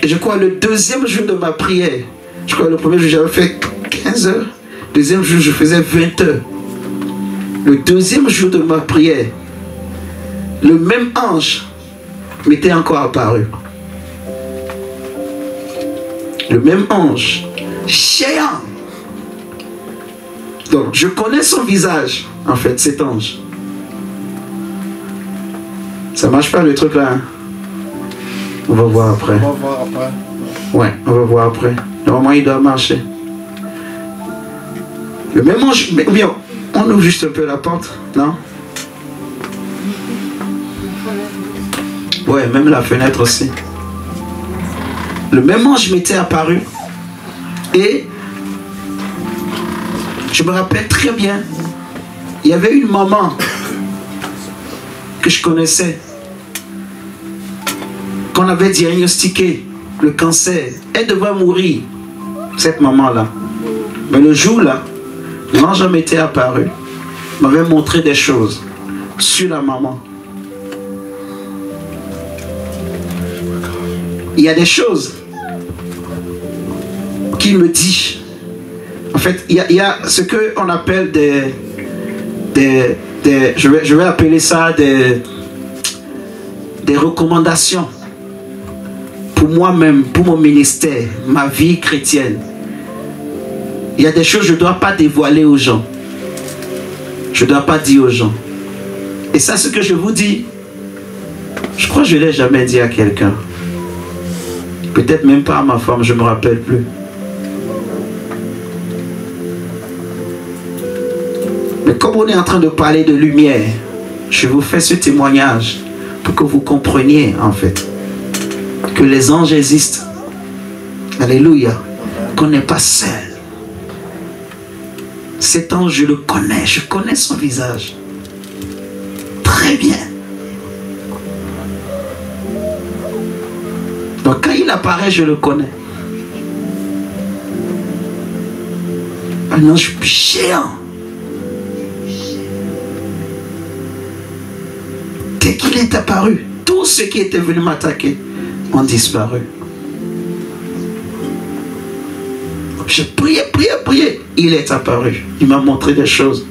[SPEAKER 1] Et je crois le deuxième jour de ma prière, je crois le premier jour j'avais fait 15 heures, le deuxième jour je faisais 20 heures. Le deuxième jour de ma prière, le même ange m'était encore apparu. Le même ange, géant. Donc je connais son visage, en fait, cet ange. Ça marche pas le truc là, hein? On va voir après.
[SPEAKER 5] On va voir après.
[SPEAKER 1] Ouais, on va voir après. Normalement, il doit marcher. Le même ange... Mais bien, on ouvre juste un peu la porte, non? Ouais, même la fenêtre aussi. Le même ange m'était apparu. Et je me rappelle très bien, il y avait une maman que je connaissais, qu'on avait diagnostiqué le cancer. Elle devait mourir, cette maman-là. Mais le jour-là, l'ange m'était apparu, m'avait montré des choses sur la maman. il y a des choses qu'il me dit. En fait, il y a ce qu'on appelle je vais appeler ça des recommandations pour moi-même, pour mon ministère, ma vie chrétienne. Il y a des choses que je ne dois pas dévoiler aux gens. Je ne dois pas dire aux gens. Et ça, ce que je vous dis, je crois que je ne l'ai jamais dit à quelqu'un. Peut-être même pas à ma femme, je ne me rappelle plus. Mais comme on est en train de parler de lumière, je vous fais ce témoignage pour que vous compreniez en fait que les anges existent. Alléluia. Qu'on n'est pas seul. Cet ange, je le connais. Je connais son visage. Très bien. Donc quand il apparaît, je le connais. Un ange géant. Dès qu'il est apparu, tous ceux qui étaient venus m'attaquer ont disparu. J'ai prié, prié, prié. Il est apparu. Il m'a montré des choses.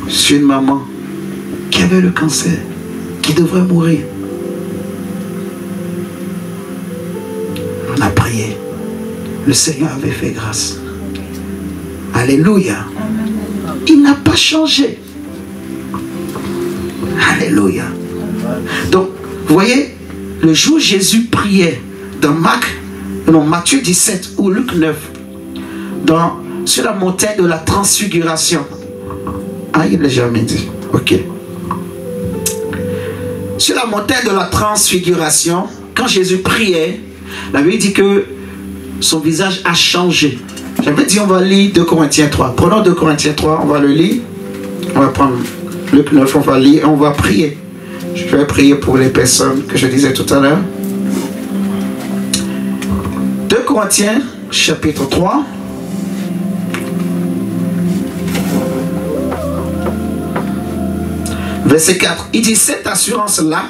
[SPEAKER 1] Je suis une maman qui avait le cancer, qui devrait mourir. On a prié. Le Seigneur avait fait grâce. Alléluia. Il n'a pas changé. Alléluia. Donc, vous voyez, le jour où Jésus priait dans Matthieu 17 ou Luc 9, sur la montagne de la transfiguration. Ah, il ne l'a jamais dit. Ok. Sur la montagne de la transfiguration, quand Jésus priait, la Bible dit que son visage a changé. J'avais dit on va lire 2 Corinthiens 3. Prenons 2 Corinthiens 3, on va le lire. On va prendre Luc 9, on va lire et on va prier. Je vais prier pour les personnes que je disais tout à l'heure. 2 Corinthiens, chapitre 3. Verset 4. Il dit, cette assurance-là,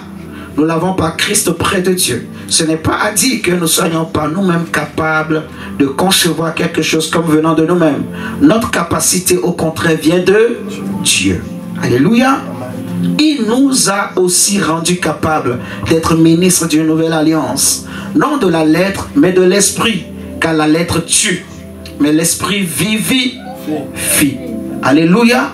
[SPEAKER 1] nous l'avons par Christ près de Dieu. Ce n'est pas à dire que nous ne soyons pas nous-mêmes capables de concevoir quelque chose comme venant de nous-mêmes. Notre capacité, au contraire, vient de Dieu. Alléluia. Il nous a aussi rendus capables d'être ministres d'une nouvelle alliance. Non de la lettre, mais de l'esprit. Car la lettre tue, mais l'esprit vivifie. Alléluia.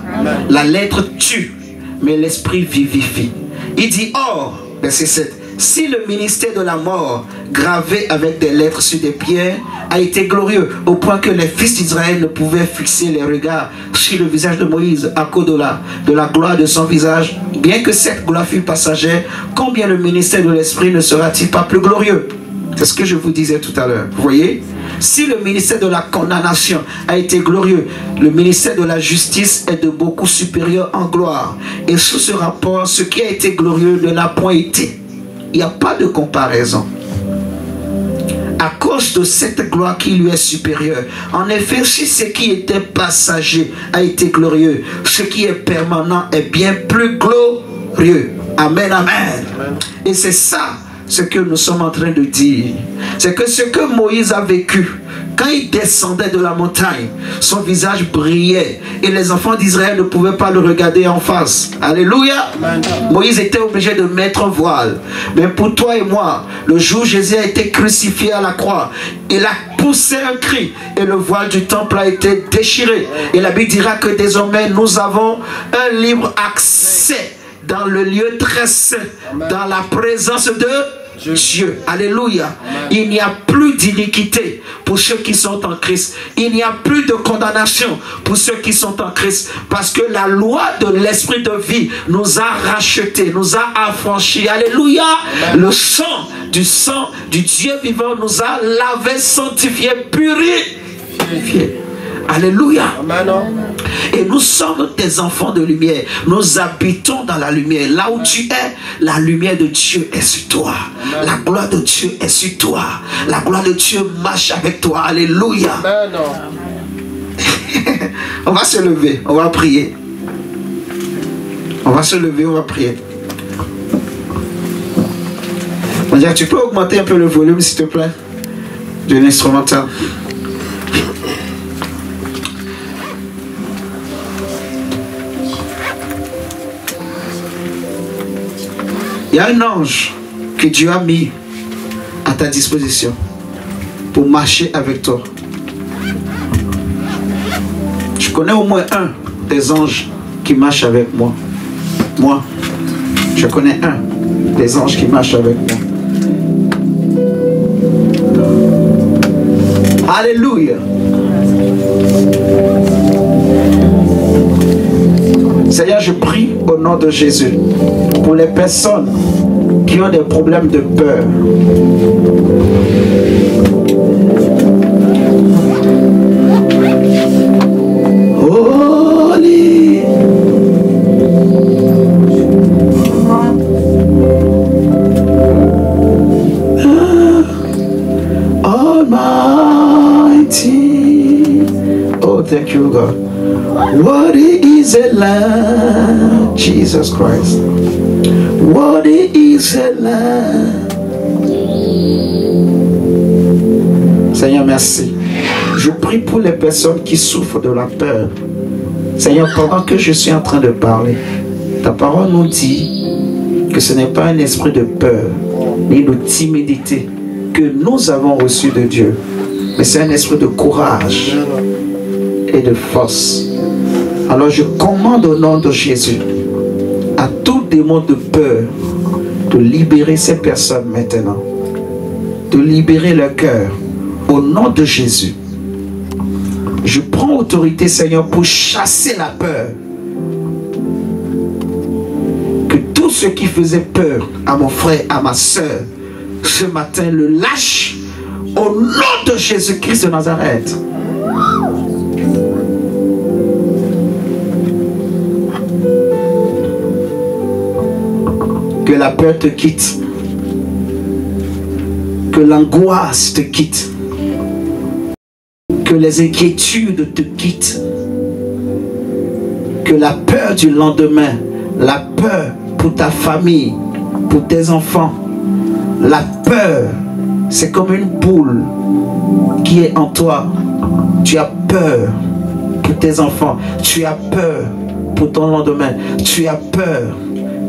[SPEAKER 1] La lettre tue, mais l'esprit vivifie. Il dit, or, verset 7, si le ministère de la mort, gravé avec des lettres sur des pierres, a été glorieux, au point que les fils d'Israël ne pouvaient fixer les regards sur le visage de Moïse à cause de la gloire de son visage, bien que cette gloire fût passagère, combien le ministère de l'esprit ne sera-t-il pas plus glorieux? C'est ce que je vous disais tout à l'heure. Vous voyez? Si le ministère de la condamnation a été glorieux, le ministère de la justice est de beaucoup supérieur en gloire. Et sous ce rapport, ce qui a été glorieux ne l'a point été. Il n'y a pas de comparaison. À cause de cette gloire qui lui est supérieure. En effet, si ce qui était passager a été glorieux, ce qui est permanent est bien plus glorieux. Amen, amen. Et c'est ça ce que nous sommes en train de dire. C'est que ce que Moïse a vécu, quand il descendait de la montagne, son visage brillait et les enfants d'Israël ne pouvaient pas le regarder en face. Alléluia. Moïse était obligé de mettre un voile. Mais pour toi et moi, le jour où Jésus a été crucifié à la croix, il a poussé un cri et le voile du temple a été déchiré. Et la Bible dira que désormais nous avons un libre accès dans le lieu très saint, dans la présence de Dieu. Alléluia. Il n'y a plus d'iniquité pour ceux qui sont en Christ. Il n'y a plus de condamnation pour ceux qui sont en Christ. Parce que la loi de l'esprit de vie nous a rachetés, nous a affranchis. Alléluia. Le sang du Dieu vivant nous a lavé, sanctifié, purifié. Alléluia. Et nous sommes des enfants de lumière. Nous habitons dans la lumière. Là où tu es, la lumière de Dieu est sur toi. La gloire de Dieu est sur toi. La gloire de Dieu marche avec toi. Alléluia. On va se lever, on va prier. On va se lever, on va prier. Nadia, tu peux augmenter un peu le volume, s'il te plaît, de l'instrumental. Il y a un ange que Dieu a mis à ta disposition pour marcher avec toi. Je connais au moins un des anges qui marche avec moi. Moi, je connais un des anges qui marche avec moi. Alléluia. Seigneur, je prie au nom de Jésus pour les personnes qui ont des problèmes de peur. Holy. Almighty. Oh, thank you, God. Worthy is the Lamb, Jesus Christ. Worthy is the Lamb. Seigneur, merci. Je prie pour les personnes qui souffrent de la peur. Seigneur, pendant que je suis en train de parler, ta parole nous dit que ce n'est pas un esprit de peur ni de timidité que nous avons reçu de Dieu, mais c'est un esprit de courage et de force. Alors je commande au nom de Jésus à tout démon de peur de libérer ces personnes maintenant, de libérer leur cœur au nom de Jésus. Je prends autorité, Seigneur, pour chasser la peur. Que tout ce qui faisait peur à mon frère, à ma soeur, ce matin le lâche au nom de Jésus-Christ de Nazareth. Que la peur te quitte. Que l'angoisse te quitte. Que les inquiétudes te quittent. Que la peur du lendemain, la peur pour ta famille, pour tes enfants, la peur, c'est comme une boule qui est en toi. Tu as peur pour tes enfants. Tu as peur pour ton lendemain. Tu as peur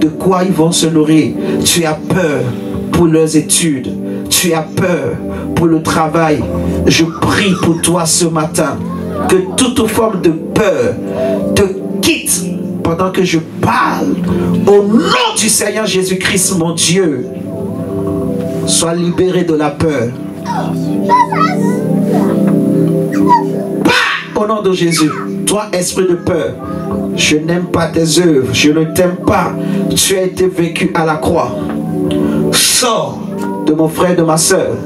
[SPEAKER 1] de quoi ils vont se nourrir. Tu as peur pour leurs études. Tu as peur pour le travail. Je prie pour toi ce matin que toute forme de peur te quitte pendant que je parle. Au nom du Seigneur Jésus-Christ, mon Dieu, sois libéré de la peur. Au nom de Jésus, toi esprit de peur, je n'aime pas tes œuvres, je ne t'aime pas. Tu as été vaincu à la croix. Sors de mon frère et de ma soeur.